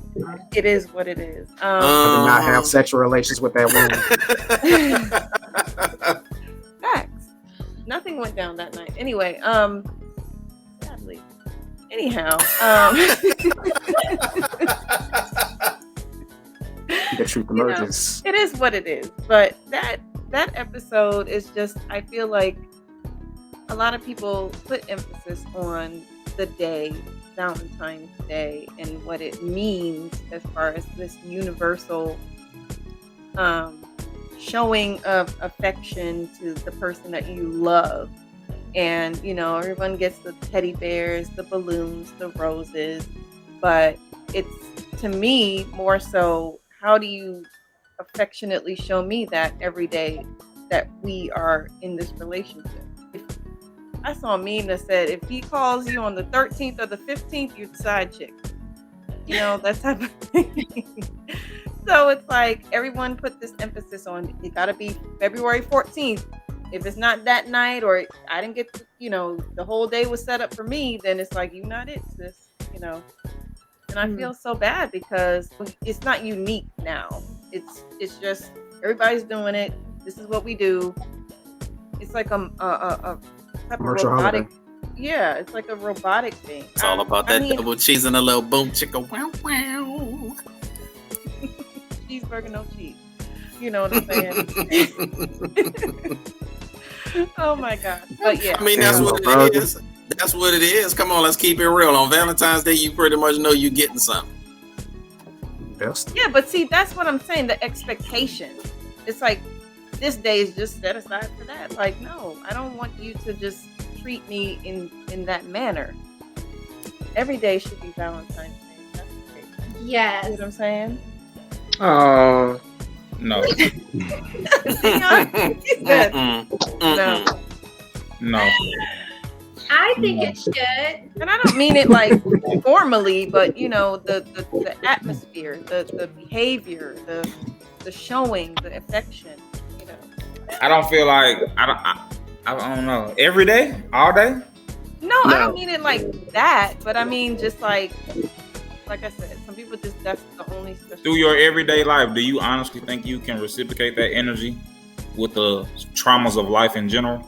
It is what it is. I did not have sexual relations with that woman. Facts. Nothing went down that night. Anyway, sadly. Anyhow, the truth emerges. It is what it is. But that episode is just, I feel like a lot of people put emphasis on the day, Valentine's Day, and what it means as far as this universal showing of affection to the person that you love. And, everyone gets the teddy bears, the balloons, the roses, but it's, to me, more so, how do you affectionately show me that every day that we are in this relationship? I saw a meme that said, if he calls you on the 13th or the 15th, you're the side chick. That type of thing. So it's like everyone put this emphasis on, it got to be February 14th. If it's not that night, or I didn't get to, the whole day was set up for me, then it's like, you not it, sis, And I feel so bad because it's not unique now. It's just everybody's doing it. This is what we do. It's like a type of robotic. Yeah, it's like a robotic thing. It's all about that double cheese and a little boom chicka wow wow. Cheeseburger, no cheese. You know what I'm saying? Oh my God. But yeah. I mean, that's what it is. That's what it is. Come on, let's keep it real. On Valentine's Day, you pretty much know you're getting something. Best. Yeah, but see, that's what I'm saying. The expectation. It's like this day is just set aside for that. Like, no, I don't want you to just treat me in that manner. Every day should be Valentine's Day. That's great. Yes. You know what I'm saying? No. No. I think it should. And I don't mean it like formally, but the atmosphere, the behavior, the showing, the affection. I don't feel like I don't know. Every day, all day. No, I don't mean it like that, but I mean just like I said, some people that's the only special. Through your everyday life, do you honestly think you can reciprocate that energy with the traumas of life in general?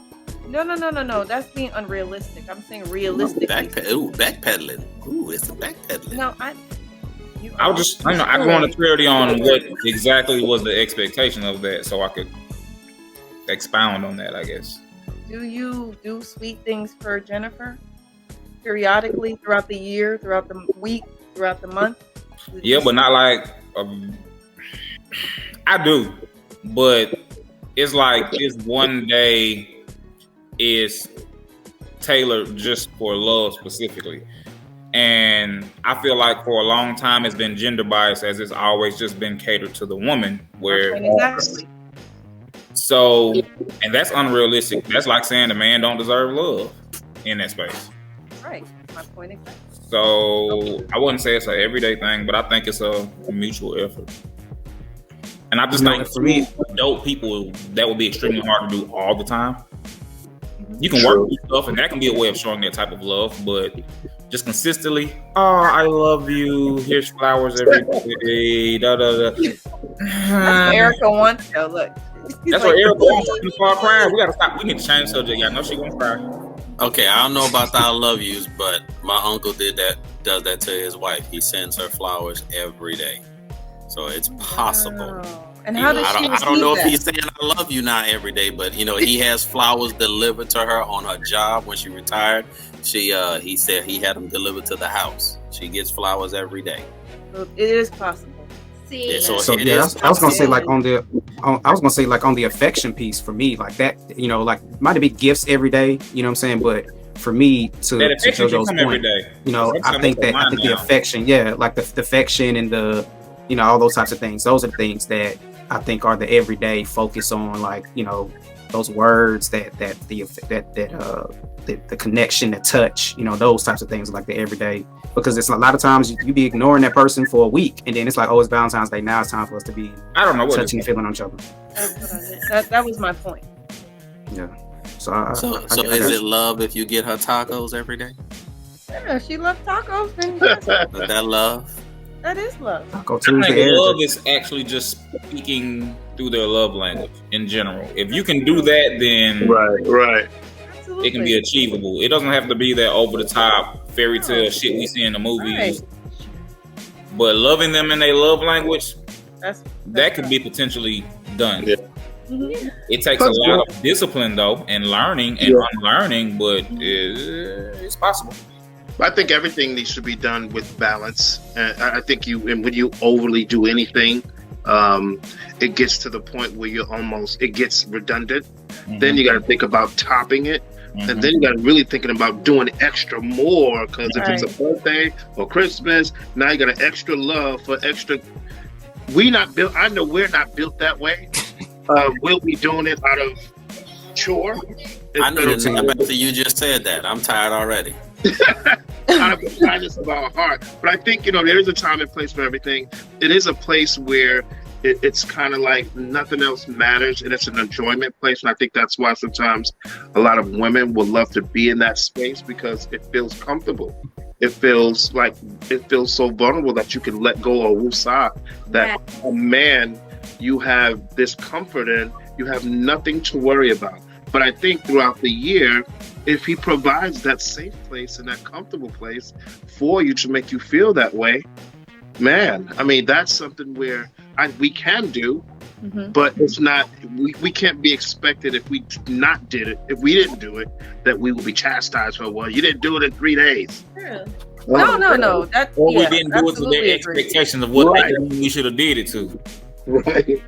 No. That's being unrealistic. I'm saying realistic. Backpedaling. Ooh, it's a backpedaling. No, I just want clarity on what exactly was the expectation of that, so I could expound on that, I guess. Do you do sweet things for Jennifer periodically throughout the year, throughout the week, throughout the month? Yeah, but not like I do, but it's like this one day is tailored just for love specifically, and I feel like for a long time it's been gender biased, as it's always just been catered to the woman. Where exactly. So, and that's unrealistic. That's like saying the man don't deserve love in that space. Right. That's my point exactly. So I wouldn't say it's an everyday thing, but I think it's a mutual effort. And I just think for me, adult people, that would be extremely hard to do all the time. You can work with stuff, and that can be a way of showing that type of love, but just consistently, I love you, here's flowers every day, da da da. That's what Erica wants, though. Look. That's what Erica wants. She's gonna start crying. We gotta stop. We need to change the subject. Yeah, I know she's gonna cry. Okay, I don't know about the I love yous, but my uncle does that to his wife. He sends her flowers every day. So it's possible. Wow. And how does she I don't know that? if he's saying I love you now every day, but he has flowers delivered to her on her job when she retired. He said he had them delivered to the house. She gets flowers every day. So it is possible. See, I was gonna say like on the affection piece for me, like that, like might be gifts every day, you know what I'm saying? But for me, to JoJo's point, every day. I think the affection, like the affection and the, all those types of things. Those are the things that I think are the everyday focus on, like, those words the connection, the touch, those types of things, like the everyday. Because it's a lot of times you be ignoring that person for a week, and then it's like, it's Valentine's Day. Now it's time for us to be touching and feeling on each other. That was my point. Yeah. So is it love if you get her tacos every day? Yeah, she loves tacos. Then yes. Is that love? That is love. I think love is actually just speaking through their love language in general. If you can do that, then right. Absolutely. It can be achievable. It doesn't have to be that over the top fairy tale shit we see in the movies. Right. But loving them in their love language, that could be potentially done. Yeah. Mm-hmm. It takes a lot of discipline though, and learning and unlearning, but it's possible. I think everything needs to be done with balance. And I think when you overly do anything, it gets to the point where it gets redundant. Mm-hmm. Then you got to think about topping it. Mm-hmm. And then you got to really thinking about doing extra more, because if it's a birthday or Christmas, now you got an extra love for extra. I know we're not built that way. We'll be doing it out of chore. I know that you just said that. I'm tired already. Out of the kindness of our heart. But I think, there is a time and place for everything. It is a place where it's kind of like nothing else matters, and it's an enjoyment place. And I think that's why sometimes a lot of women would love to be in that space, because it feels comfortable. It feels so vulnerable that you can let go of woosah. That a man, you have this comfort in, you have nothing to worry about. But I think throughout the year, if he provides that safe place and that comfortable place for you to make you feel that way, man, I mean, that's something where we can do, but it's not. We can't be expected if we didn't do it, that we will be chastised for. Well, you didn't do it in 3 days. True. No. That's or we didn't do it to their expectations of what we should have did it to. Right.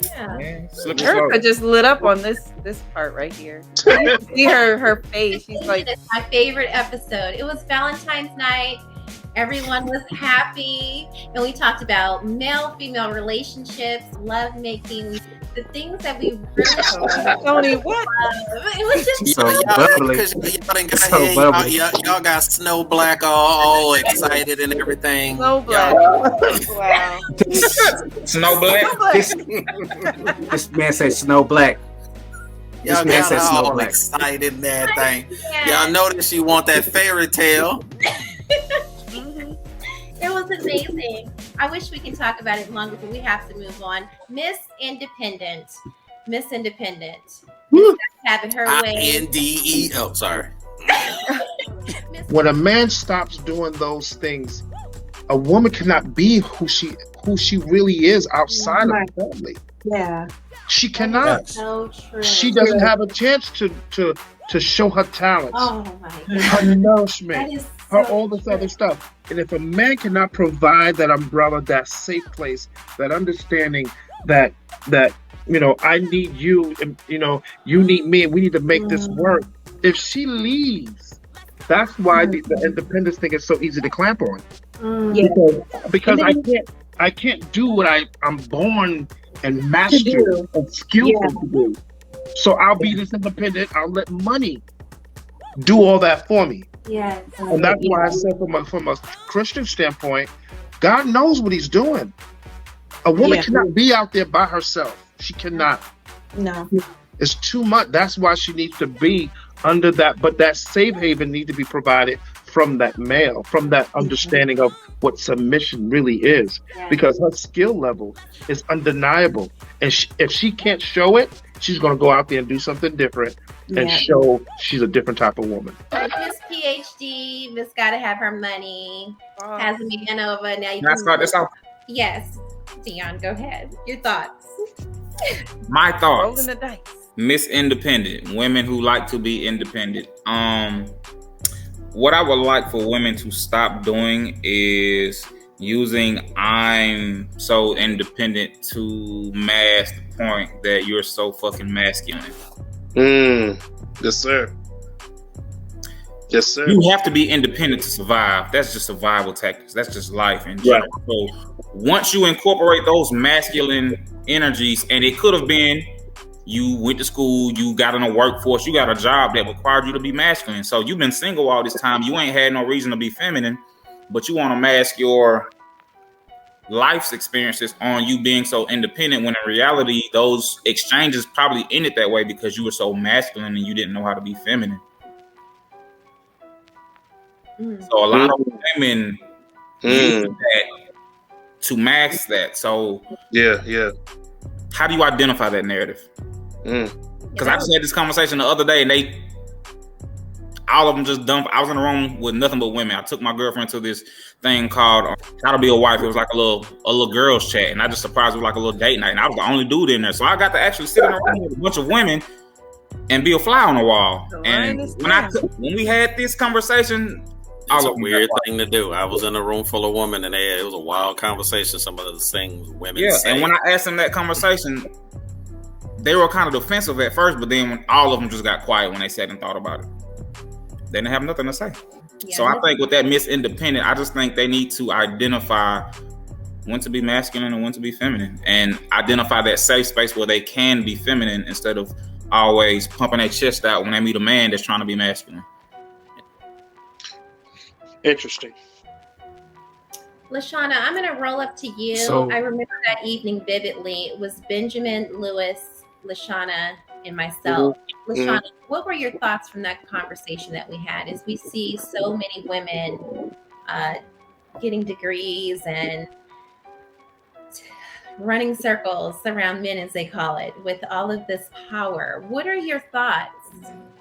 Yeah. Erica just lit up on this part right here. You can see her face. She's like, it's my favorite episode. It was Valentine's night. Everyone was happy, and we talked about male-female relationships, love making, the things that we really Tony, what? It was just so bubbly. Y'all got Snow Black all excited and everything. Snow Black. Wow. Snow Black. This man said Snow Black. Y'all got all excited in that thing. Y'all notice you want that fairy tale. It was amazing. I wish we could talk about it longer, but we have to move on. Miss Independent. Having her way. INDE. Oh, sorry. When a man stops doing those things, a woman cannot be who she really is outside of the family. Yeah. She cannot. So true. She doesn't have a chance to show her talents, Oh my God. her nourishment, That is her all this other stuff. And if a man cannot provide that umbrella, that safe place, that understanding that I need you, and you need me, and we need to make this work. If she leaves, that's why the independence thing is so easy to clamp on. Yeah. Because I can't do what I'm born and mastered and skillful to do. So I'll be this independent. I'll let money do all that for me. Yes. And that's why I said from a Christian standpoint, God knows what he's doing. A woman cannot be out there by herself. She cannot. No. It's too much. That's why she needs to be under that. But that safe haven needs to be provided from that male, from that understanding of what submission really is. Because her skill level is undeniable. And if she can't show it, she's going to go out there and do something different and show she's a different type of woman. Miss PhD, Miss gotta have her money. Has a man over. Now you Can I start this off? Yes. Deon, go ahead. Your thoughts. My thoughts. rolling the dice. Miss Independent, women who like to be independent. What I would like for women to stop doing is using "I'm so independent" to mask the point that you're so fucking masculine. Yes, sir. Yes, sir. You have to be independent to survive. That's just survival tactics. That's just life in general. So once you incorporate those masculine energies, and it could have been you went to school, you got in a workforce, you got a job that required you to be masculine. So you've been single all this time. You ain't had no reason to be feminine, but you want to mask your life's experiences on you being so independent, when in reality, those exchanges probably ended that way because you were so masculine and you didn't know how to be feminine. So a lot of women use that to mask that. So how do you identify that narrative? Because I just had this conversation the other day, and all of them just dumped. I was in a room with nothing but women. I took my girlfriend to this thing called How to Be a Wife. It was like a little girls chat, and I just surprised with like a little date night, and I was the only dude in there. So I got to actually sit in a room with a bunch of women and be a fly on the wall. And when we had this conversation, it's a weird thing to do. I was in a room full of women, and it was a wild conversation. Some of the things women say. And when I asked them that conversation, they were kind of defensive at first, but then when all of them just got quiet when they sat and thought about it. They didn't have nothing to say. So I think with that Miss Independent, I just think they need to identify when to be masculine and when to be feminine, and identify that safe space where they can be feminine instead of always pumping their chest out when they meet a man that's trying to be masculine. Interesting. LaShonna, I'm going to roll up to you. So- I remember that evening vividly. It was Benjamin, Lewis, LaShonna, and myself. LaShonna, what were your thoughts from that conversation that we had? As we see so many women getting degrees and running circles around men, as they call it, with all of this power. What are your thoughts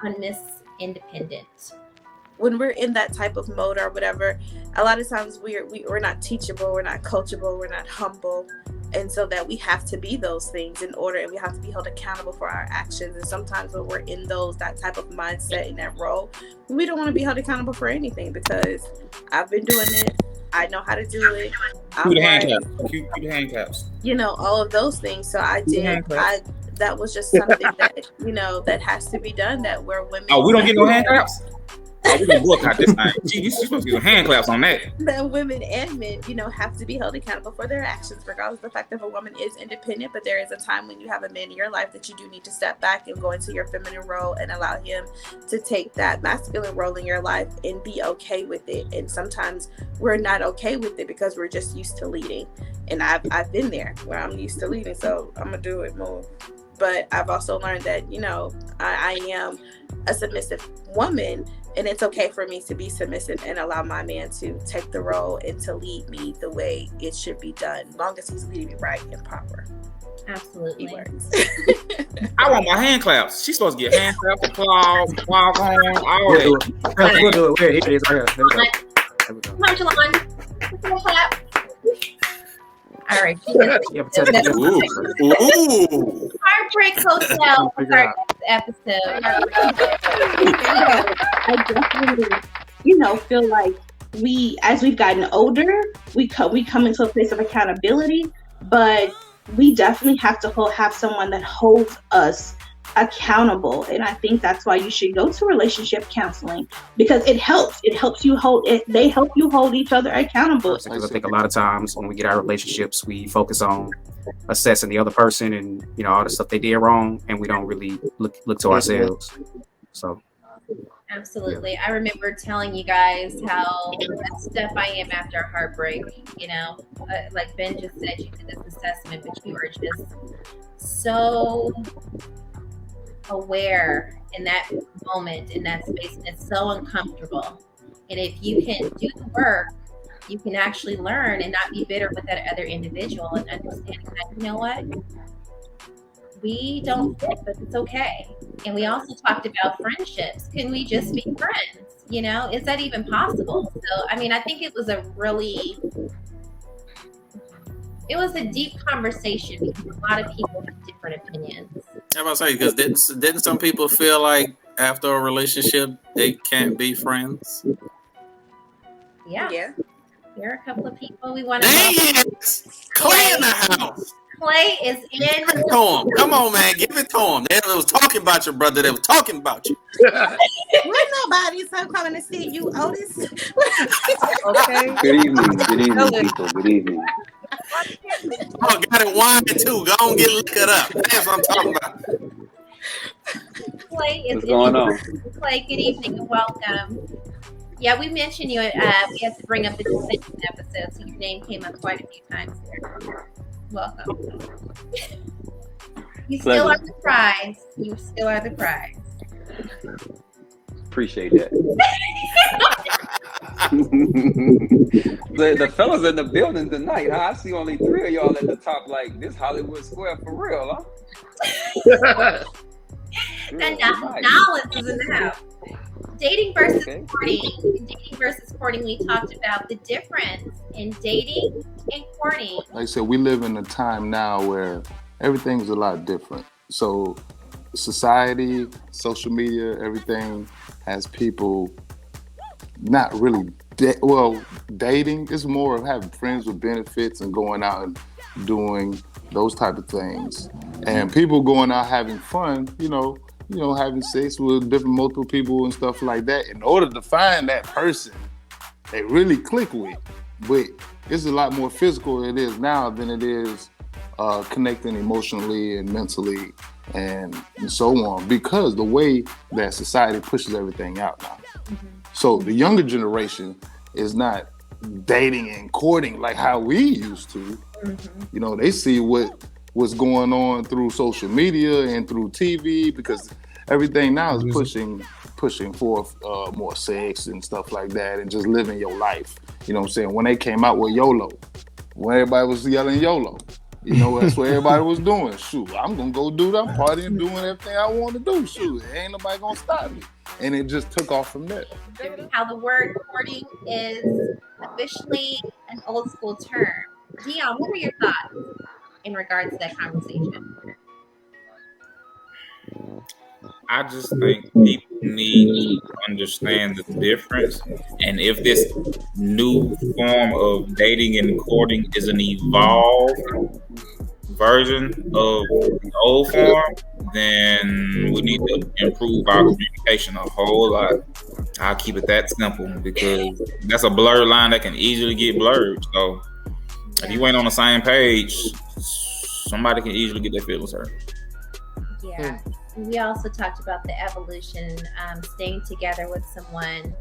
on Miss Independent? When we're in that type of mode or whatever, a lot of times we're not teachable, we're not coachable, we're not humble, and so that we have to be those things in order, and we have to be held accountable for our actions. And sometimes when we're in that type of mindset, in that role, we don't want to be held accountable for anything, because I've been doing it, I know how to do it. Cue the hand claps. Cue the hand claps. All of those things. So I did. That was just something that that has to be done. That where women. Oh, we don't get no hand claps. Oh, we gonna boycott this time. Gee, you supposed to get hand claps on that. That women and men, have to be held accountable for their actions, regardless of the fact that if a woman is independent. But there is a time when you have a man in your life that you do need to step back and go into your feminine role and allow him to take that masculine role in your life and be okay with it. And sometimes we're not okay with it because we're just used to leading. And I've been there where I'm used to leading, so I'm gonna do it more. But I've also learned that, I am a submissive woman, and it's okay for me to be submissive and allow my man to take the role and to lead me the way it should be done, as long as he's leading me right and proper. Absolutely. I want my hand claps. She's supposed to get hand claps, applause, horn, all that. We'll do it. Here it is. Right here. Come on, Jolon. Clap. All right. Ooh. Heartbreak Hotel was our next episode. I definitely, feel like as we've gotten older, we come into a place of accountability, but we definitely have to have someone that holds us accountable. And I think that's why you should go to relationship counseling, because it helps. It helps you they help you hold each other accountable. Because I think a lot of times when we get our relationships, we focus on assessing the other person and all the stuff they did wrong, and we don't really look to ourselves. So absolutely. I remember telling you guys how messed up I am after a heartbreak. Like Ben just said, you did this assessment, but you are just so aware in that moment, in that space, and it's so uncomfortable. And if you can do the work, you can actually learn and not be bitter with that other individual, and understanding that, we don't fit, but it's okay. And we also talked about friendships. Can we just be friends? Is that even possible? So, I think it was a deep conversation, because a lot of people have different opinions. I was about to say, because didn't some people feel like after a relationship they can't be friends? Yeah. There are a couple of people we want to. Clay in the house. Clay is in. Give it to him. Come on, man. Give it to him. They was talking about your brother. They was talking about you. Nobody's coming to see you, Otis. Okay. Good evening, people. Good evening. Oh, got it wine too. Go on, get liquored up. That's what I'm talking about. Clay is What's going on? Clay, good evening and welcome. Yeah, we mentioned you. We had to bring up the distinction episode, so your name came up quite a few times there. Welcome. You still are the prize. You still are the prize. Appreciate that. the fellas in the building tonight, huh? I see only 3 of y'all at the top, like this Hollywood Square for real, huh? And Knowledge is in the house. Dating versus courting. Dating versus courting, we talked about the difference in dating and courting. Like I said, we live in a time now where everything's a lot different. So society, social media, everything has people not really dating. It's more of having friends with benefits and going out and doing those type of things. And people going out having fun, having sex with multiple people and stuff like that, in order to find that person they really click with. But it's a lot more physical it is now than it is connecting emotionally and mentally and so on, because the way that society pushes everything out now. Mm-hmm. So the younger generation is not dating and courting like how we used to. You know, they see what's going on through social media and through TV, because everything now is pushing forth more sex and stuff like that, and just living your life. You know what I'm saying? When they came out with YOLO, when everybody was yelling YOLO, you know, that's what everybody was doing. Shoot, I'm gonna go do that party and doing everything I want to do. Shoot, ain't nobody gonna stop me. And it just took off from there. How the word courting is officially an old school term. Deon, what are your thoughts in regards to that conversation? I just think people need to understand the difference. And if this new form of dating and courting is an evolved version of the old form, then we need to improve our communication a whole lot. I'll keep it that simple, because that's a blurred line that can easily get blurred. So if you ain't on the same page, somebody can easily get their feelings hurt. Yeah. We also talked about the evolution, staying together with someone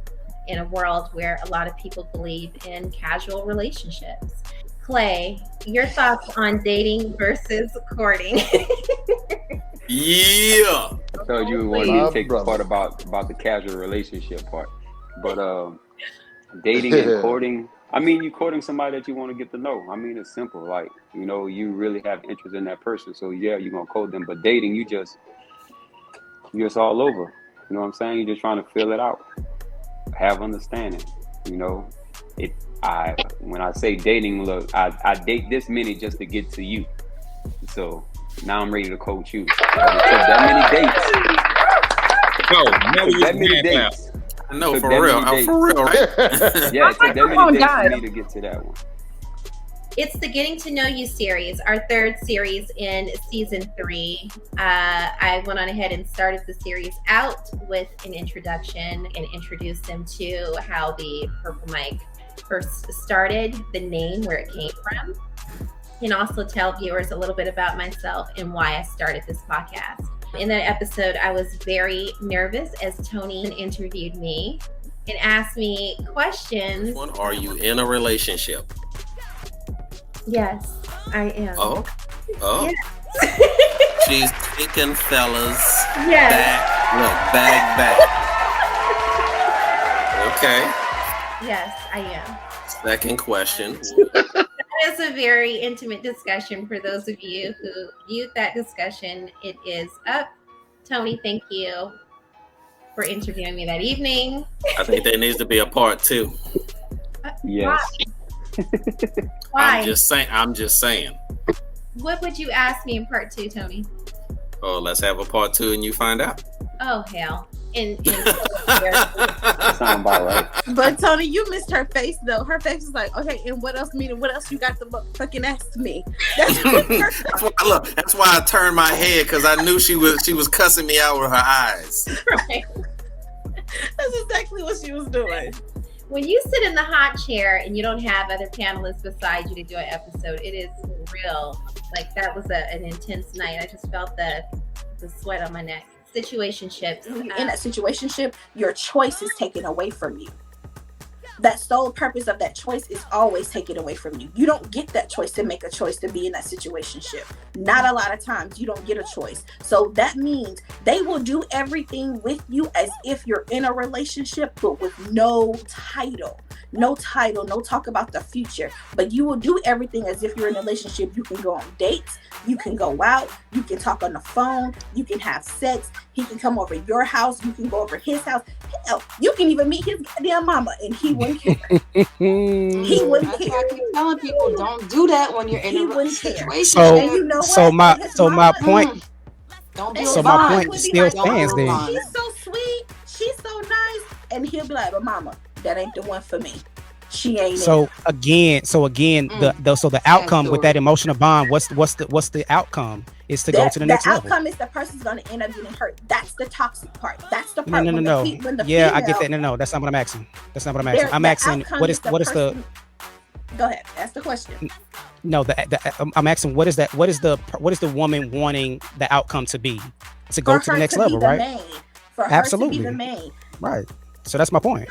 in a world where a lot of people believe in casual relationships. Clay, your thoughts on dating versus courting? Yeah. I told you when you take the part about the casual relationship part. But dating and courting, I mean, you courting somebody that you want to get to know. I mean, it's simple. Like, you know, you really have interest in that person. So yeah, you're gonna court them. But dating, you're just all over. You know what I'm saying? You're just trying to fill it out. Have understanding. You know, when I say dating, look, I date this many just to get to you. So now I'm ready to coach you. But it took that many dates. That many dates. No, for real. I'm for real, right? Yeah, it took that many dates for me to get to that one. It's the Getting to Know You series, our third series in season 3. I went on ahead and started the series out with an introduction and introduced them to how the Purple Mic first started, the name, where it came from, and also tell viewers a little bit about myself and why I started this podcast. In that episode, I was very nervous as Tony interviewed me and asked me questions. Are you in a relationship? Yes, I am. Oh. Yes. She's taking fellas Yes. back. Okay. Yes, I am. Second question. That is a very intimate discussion for those of you who viewed that discussion. It is up. Tony, thank you for interviewing me that evening. I think there needs to be a part 2. Yes. Why? I'm just saying. What would you ask me in part 2, Tony? Oh, let's have a part 2 and you find out. Oh, hell. That sound about right. But Tony, you missed her face though. Her face was like, okay, and what else? What else you got to fucking ask me? That's why I turned my head, because I knew she was cussing me out with her eyes. Right. That's exactly what she was doing. When you sit in the hot chair and you don't have other panelists beside you to do an episode, it is real. Like, that was an intense night. I just felt the sweat on my neck. Situationships. In that situationship, your choice is taken away from you. That sole purpose of that choice is always taken away from you. You don't get that choice to make a choice to be in that situationship. Not a lot of times you don't get a choice. So that means they will do everything with you as if you're in a relationship, but with no title, no talk about the future. But you will do everything as if you're in a relationship. You can go on dates, you can go out, you can talk on the phone, you can have sex. He can come over your house, you can go over his house. Hell, you can even meet his goddamn mama and he wouldn't care. He wouldn't care. I keep telling people, don't do that when you're in a situation. So my point still stands there. She's so sweet, she's so nice, and he'll be like, "But mama, that ain't the one for me. She ain't." So again, the outcome with that emotional bond, what's the outcome? Is to go to the next level. The outcome is the person's going to end up getting hurt. That's the toxic part. That's the part. No. Yeah, I get that. No, that's not what I'm asking. I'm asking what is the. Go ahead. Ask the question. No, I'm asking what is the woman wanting the outcome to be? To go to the next level, right? For her to be the main. Right. So that's my point.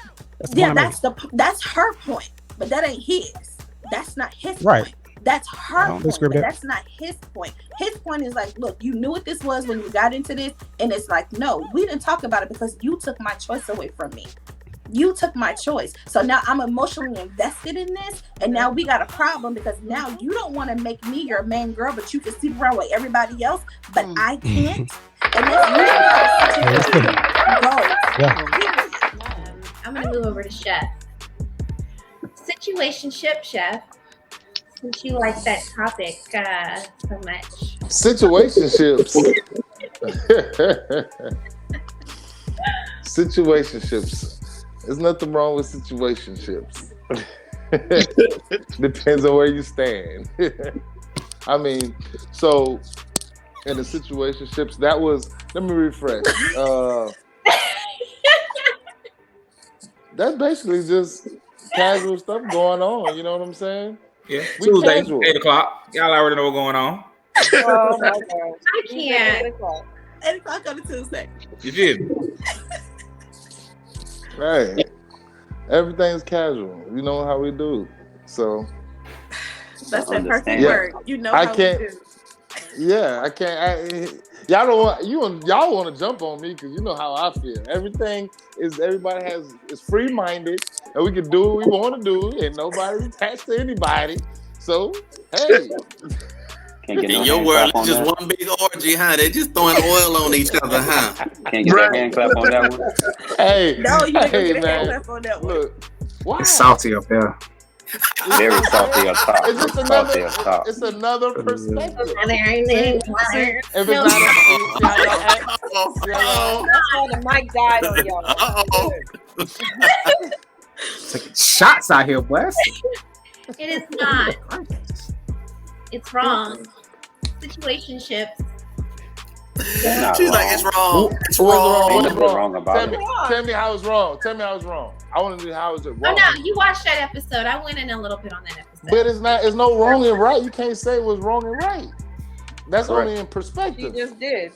That's her point. but that ain't his. That's not his Right. point. That's her point. disagree with that. That's not his point. His point is like, look, you knew what this was when you got into this, and it's like, no, we didn't talk about it because you took my choice away from me. You took my choice. So now I'm emotionally invested in this, and now we got a problem because now you don't want to make me your main girl, but you can sleep around with everybody else, but I can't. And that's really I'm gonna move over to Chef. Situationship, Chef. Since you like that topic so much. Situationships. Situationships. There's nothing wrong with situationships. Depends on where you stand. I mean, so in the situationships, that was, let me refresh. That's basically just casual stuff going on. You know what I'm saying? Yeah. We Tuesday, casual. 8 o'clock. Y'all already know what's going on. Oh my God. I can't. 8 o'clock on a Tuesday. You did. Right. Everything's casual. You know how we do. So That's that perfect Yeah. word. You know I how can't. we do. Yeah, I can't. Y'all don't want y'all want to jump on me because you know how I feel. Everything is is free minded and we can do what we want to do and nobody's attached to anybody. So hey, Can't get In no your hand world, clap it's on just that. one big orgy, huh? They just throwing oil on each other, huh? Can't get that hand clap on that one. hey, No, you ain't gonna hey get a hand man, clap on that one. look, why? It's salty up there. Very salty up top. It's just Salty up top. It's another perspective. See, If it's No. not see how y'all act? That's why the mic died on y'all. Taking shots out here, Wes. It is not. It's wrong. Situationships. It's not She's wrong. like, it's wrong. It's What's wrong. Ain't What's nothing wrong? wrong about it. Tell me how it's wrong. Tell me how it's wrong. I want to know how is it Oh wrong. no, you watched that episode. I went in a little bit on that episode. But it's not. It's no wrong and right. You can't say what's wrong and right. That's Correct. only in She perspective. just did.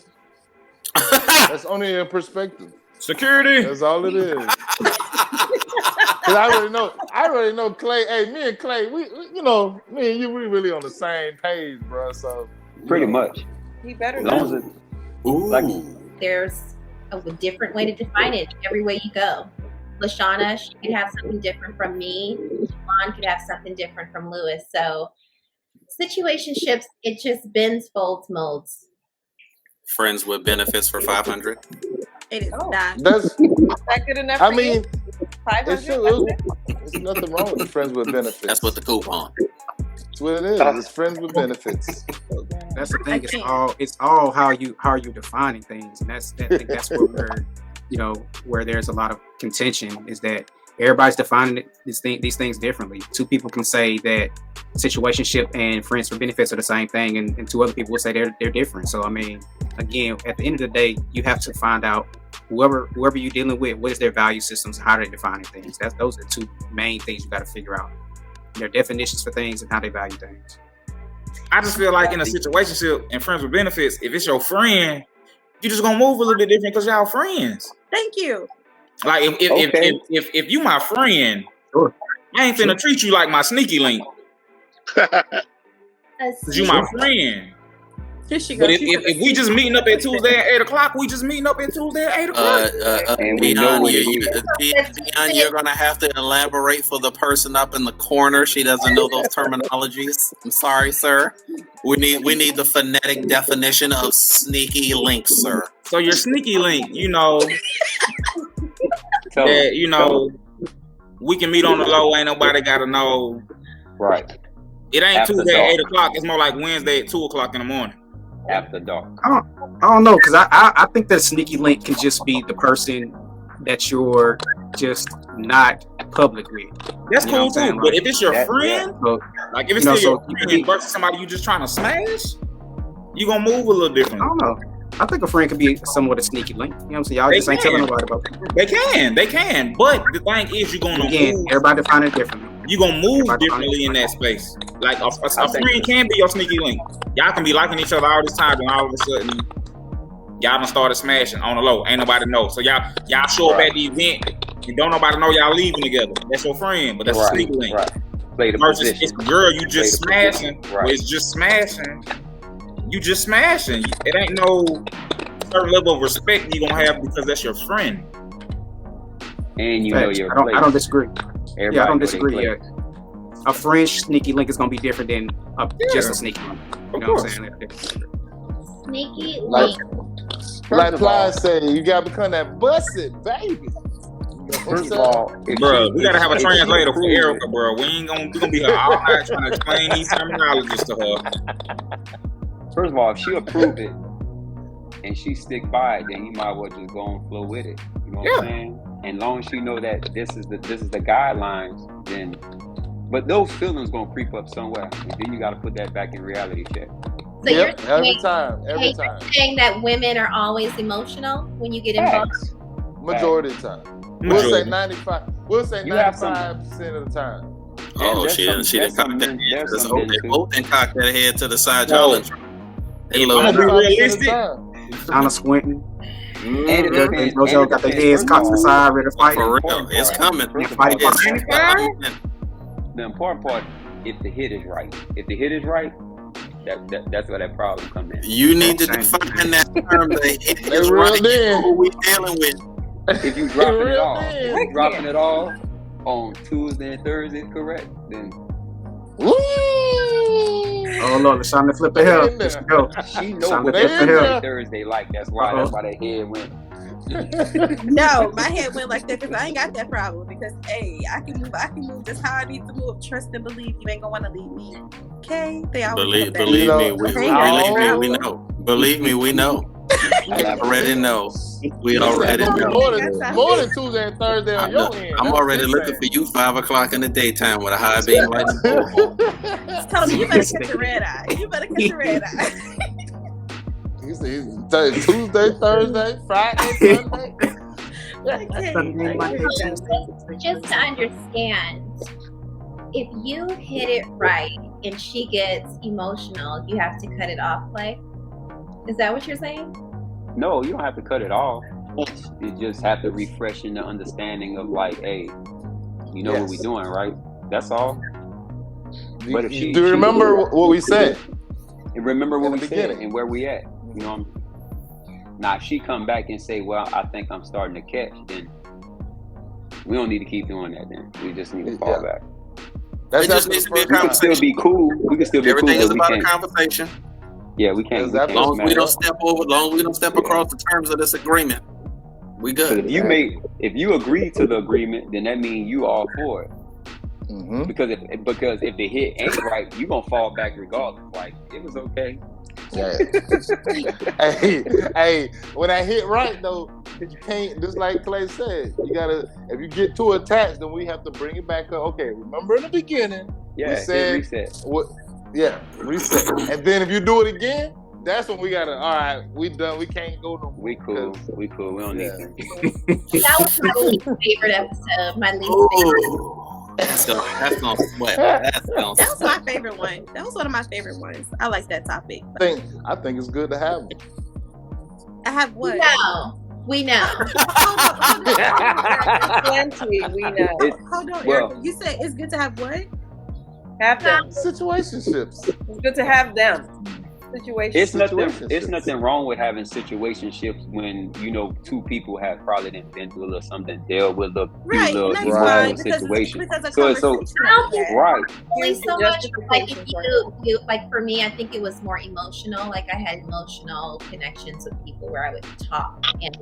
That's only in perspective. Security. That's all it is. Cause I already know Clay. Hey, me and Clay, we you know, me and you, we really on the same page, bro. So Pretty much. He better As long know. as it, Ooh. like, There's a different way to define it every way you go. LaShonna, she could have something different from me. Jolon could have something different from Lewis. So situationships, it just bends, folds, molds. Friends with benefits for 500. It is Oh. not. that's. That good enough I for mean, you? 500? it's nothing wrong with friends with benefits. That's what the coupon. That's what it is. It's friends with benefits. That's the I thing. can't. It's all how you defining things, and I think that's where where there's a lot of contention is that everybody's defining these things differently. Two people can say that situationship and friends for benefits are the same thing, and two other people will say they're different. So I mean, again, at the end of the day, you have to find out whoever you're dealing with, what is their value systems, how they're defining things. Those are the two main things you got to figure out. Their definitions for things and how they value things. I just feel like in a situationship and friends with benefits, if it's your friend, you just gonna move a little bit different because y'all friends. Thank you. Like Okay. if you my friend, Sure. I ain't finna treat you like my sneaky link because you my friend. Here she But goes. if we just meeting up at Tuesday at 8 o'clock, we just meeting up at Tuesday at 8 o'clock. And we know Deon, what it is. Deon, you're gonna have to elaborate for the person up in the corner. She doesn't know those terminologies. I'm sorry, sir. We need the phonetic definition of sneaky link, sir. So your sneaky link, Tell that them. we can meet on the low. Ain't nobody gotta know. Right. It ain't After Tuesday dark. at 8 o'clock. It's more like Wednesday at 2 o'clock in the morning. After dark. I don't know, because I think that sneaky link can just be the person that you're just not public with. That's You know cool what I'm saying? too. But if it's your That- friend, So, like if it's You know, still your so you friend can- versus somebody you just trying to smash, you gonna move a little different. I don't know. I think a friend could be somewhat a sneaky link. You know what I'm saying? Y'all They just ain't can. telling nobody about it. They can. But the thing is, you're gonna Again, move. everybody define it differently. You gonna move Everybody differently in that space. Like a I think- friend can be your sneaky link. Y'all can be liking each other all this time, and all of a sudden, Y'all done started smashing on the low. Ain't nobody know. So y'all show up at the event and don't nobody know y'all leaving together. That's your friend, but that's a sneaky link. Right. Play the Versus position. it's the girl you just smashing. Right. Where it's just smashing. You just smashing. It ain't no certain level of respect you gonna have because that's your friend. And you know your I don't disagree. Everybody I don't know disagree. they Yeah. A friend sneaky link is gonna be different than just a sneaky link. You know what I'm saying? Sneaky Like, link. like Plies said, you gotta become that busted baby. First of all, bro, we gotta have a translator for Erica, bro. We gonna be here all night trying to explain these terminologies to her. First of all, if she approve it and she stick by it, then you might as well just go and flow with it. You know what I'm saying? And long as she know that this is the guidelines, then but those feelings gonna creep up somewhere, and then you gotta put that back in reality check. So you're every time. You're saying that women are always emotional when you get involved? Majority of the time. We'll say 95. We'll say 95% of the time. Oh, she didn't cock that head. They both didn't cock that head to the side. Y'all in trouble. They I'm loaded gonna be up. realistic. Kind of squinting. Jojo got their heads cocked to the side, ready to fight. For real, it's coming. The important part, if the hit is right. If the hit is right, that's where that problem comes in. You need to define that term. The hit is right. Who we dealing with? If you dropping it all, on Tuesday and Thursday, correct? Then. Oh Lord, LaShonna flip the hell. Let's go. She knows what Thursday like. That's why that head went. No, my head went like that because I ain't got that problem. Because I can move just how I need to move. Trust and believe you ain't gonna want to leave me. Okay, they always Believe me, we know. Believe me, we know. We already know. We already know. More than Tuesday and Thursday on your end. I'm already looking for you 5 o'clock in the daytime with a high beam light. Tony, you better catch a red eye. You better catch a red eye. Tuesday, Thursday, Friday, Sunday. Just to understand, if you hit it right and she gets emotional, you have to cut it off, play? Is that what you're saying? No, you don't have to cut it off. You just have to refresh in the understanding of like, hey, you know what we're doing, right? That's all. But if she, do you remember what we said? And remember what we said and where we at. You know, now if she come back and say, well, I think I'm starting to catch, then we don't need to keep doing that. Then we just need to fall back. It just needs to be a conversation. We can still be cool. Everything is about a conversation. Yeah, we can't. As long as we don't step across the terms of this agreement, we good. If you agree to the agreement, then that means you all for it. Mm-hmm. Because if the hit ain't right, you gonna fall back regardless. Like it was okay. Yeah. hey, when I hit right though, you can't. Just like Clay said, you gotta. If you get too attached, then we have to bring it back up. Okay, remember in the beginning, we said reset. Yeah, reset. And then if you do it again, that's when we gotta. All right, we done. We can't go no more. We cool. We don't need to. That was my least favorite episode. My least favorite. That's gonna sweat. That was my favorite one. That was one of my favorite ones. I like that topic. I think it's good to have them. I have what? We know. Plenty, we know. Hold on, Erica. You said it's good to have what? Have them. Situationships. It's good to have them. It's nothing wrong with having situationships when two people have probably been through a little something, dealt with a few little situations. Right. Only so much. Like if you like for me, I think it was more emotional. Like I had emotional connections with people where I would talk, and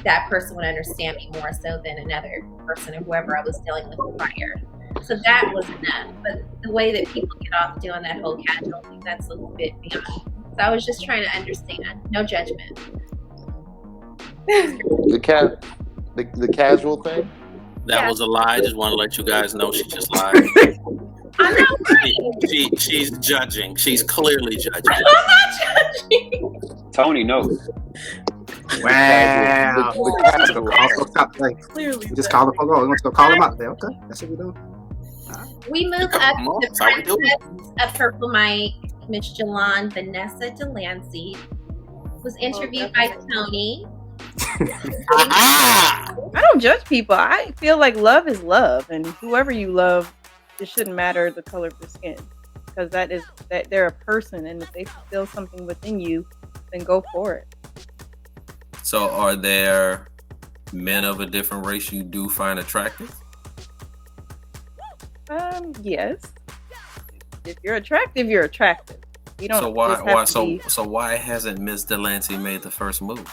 that person would understand me more so than another person or whoever I was dealing with prior. So that was enough. But the way that people get off doing that whole casual thing, that's a little bit beyond. So I was just trying to understand. No judgment. The casual thing? That was a lie. I just want to let you guys know she just lied. I'm not lying. She's judging. She's clearly judging. I'm not judging. Tony knows. Wow. Clearly. Just call the police. We're going to go call them out there. Okay. That's what we're doing. We moved up to Princess, a Purple Mic, Miss Jolon, Vanessa, Delancy, was interviewed by Tony. I don't judge people. I feel like love is love, and whoever you love, it shouldn't matter the color of their skin, because that they're a person, and if they feel something within you, then go for it. So, are there men of a different race you do find attractive? Yes. If you're attractive, you're attractive. You don't. So why hasn't Miss Delancy made the first move?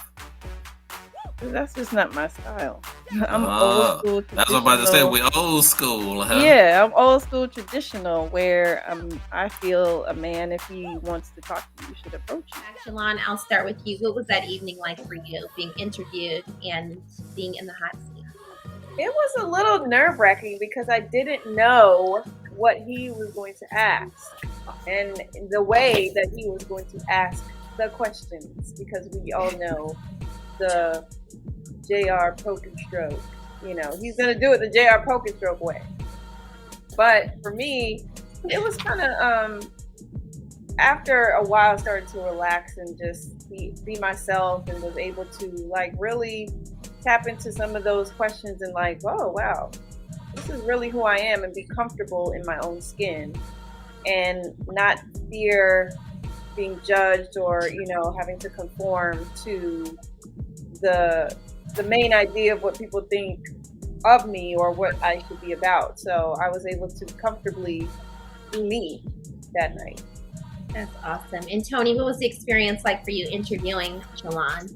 That's just not my style. I'm old school. That's what I'm about to say. We old school, huh? Yeah, I'm old school traditional, where I feel a man, if he wants to talk to you, should approach you. Jolon, I'll start with you. What was that evening like for you, being interviewed and being in the hot seat? It was a little nerve-wracking because I didn't know what he was going to ask and the way that he was going to ask the questions, because we all know the JR poke and stroke. You know, he's going to do it the JR poke and stroke way. But for me, it was kind of, after a while, I started to relax and just be myself, and was able to like really tap into some of those questions and like, oh, wow, this is really who I am, and be comfortable in my own skin and not fear being judged or, you know, having to conform to the main idea of what people think of me or what I should be about. So I was able to comfortably be me that night. That's awesome. And Tony, what was the experience like for you interviewing Jolon?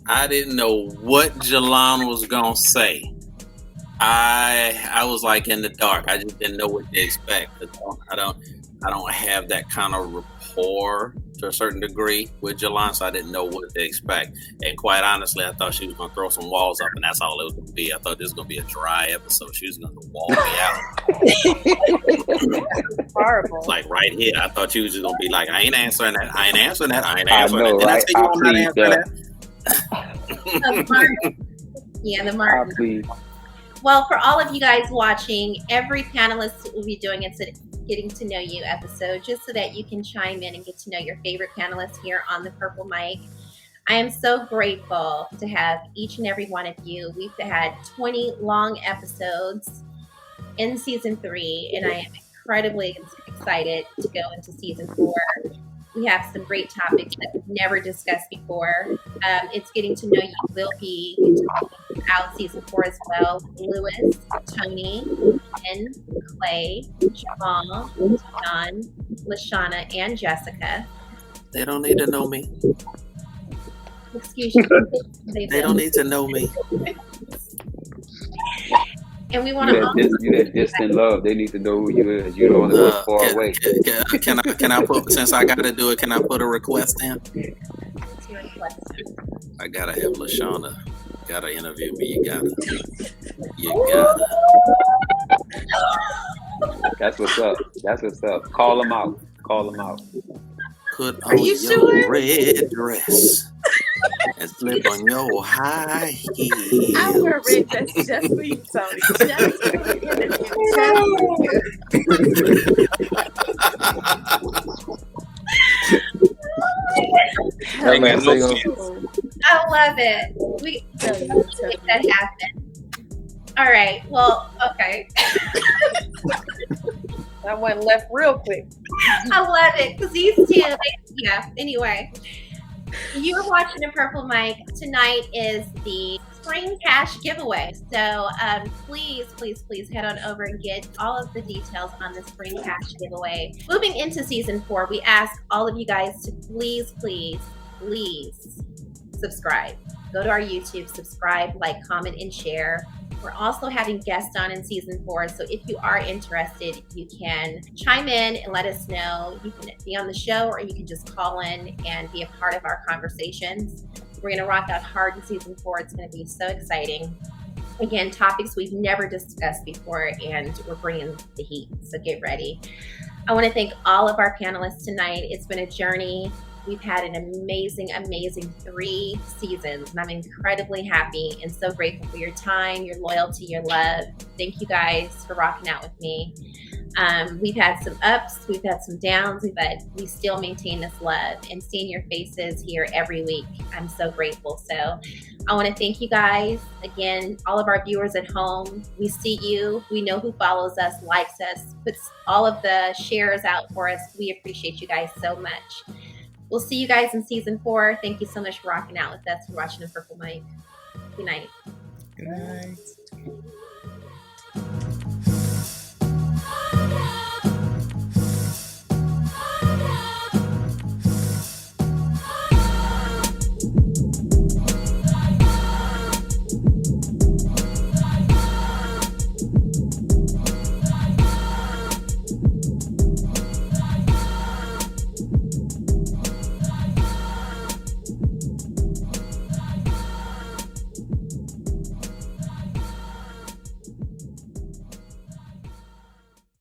I didn't know what Jolon was gonna say. I was like in the dark. I just didn't know what to expect. I don't have that kind of rapport to a certain degree with Jolon, so I didn't know what to expect. And quite honestly, I thought she was going to throw some walls up, and that's all it was going to be. I thought this was going to be a dry episode. She was going to wall me out. Horrible. Like right here, I thought she was just going to be like, I ain't answering that. I ain't answering that. I ain't answering that. Did I tell you I'm not answering that? The Martin. Well, for all of you guys watching, every panelist will be doing a getting to know you episode, just so that you can chime in and get to know your favorite panelists here on the Purple Mic. I am so grateful to have each and every one of you. We've had 20 long episodes in season 3, and I am incredibly excited to go into season 4. We have some great topics that we've never discussed before. It's Getting to Know You will be out season 4 as well. Lewis, Tony, Ben, Clay, Jamal, Deon, LaShonna, and Jessica. They don't need to know me. Excuse me. They don't need to know me. And we want to you that distant love. They need to know who you is. You don't want to go far away. Can I put, since I got to do it, can I put a request in? I gotta have LaShonna. Gotta interview me. You gotta. That's what's up. That's what's up. Call them out. Call them out. Put on your red dress and slip on your high heels. I wear a red dress just for you, Tony. Just for I love it. We make that happen. All right. Well, okay. That one left real quick. I love it because these two, yeah. Anyway, you're watching the Purple Mic. Tonight is the spring cash giveaway. So please head on over and get all of the details on the spring cash giveaway. Moving into season 4, we ask all of you guys to please subscribe. Go to our YouTube, subscribe, like, comment, and share. We're also having guests on in season 4, so if you are interested, you can chime in and let us know. You can be on the show, or you can just call in and be a part of our conversations. We're going to rock out hard in season 4. It's going to be so exciting. Again, topics we've never discussed before, and we're bringing the heat, so get ready. I want to thank all of our panelists tonight. It's been a journey. We've had an amazing 3 seasons, and I'm incredibly happy and so grateful for your time, your loyalty, your love. Thank you guys for rocking out with me. We've had some ups, we've had some downs, we still maintain this love, and seeing your faces here every week, I'm so grateful. So I want to thank you guys again, all of our viewers at home. We see you, we know who follows us, likes us, puts all of the shares out for us. We appreciate you guys so much. We'll see you guys in season 4. Thank you so much for rocking out with us, for watching The Purple Mic. Good night. Good night.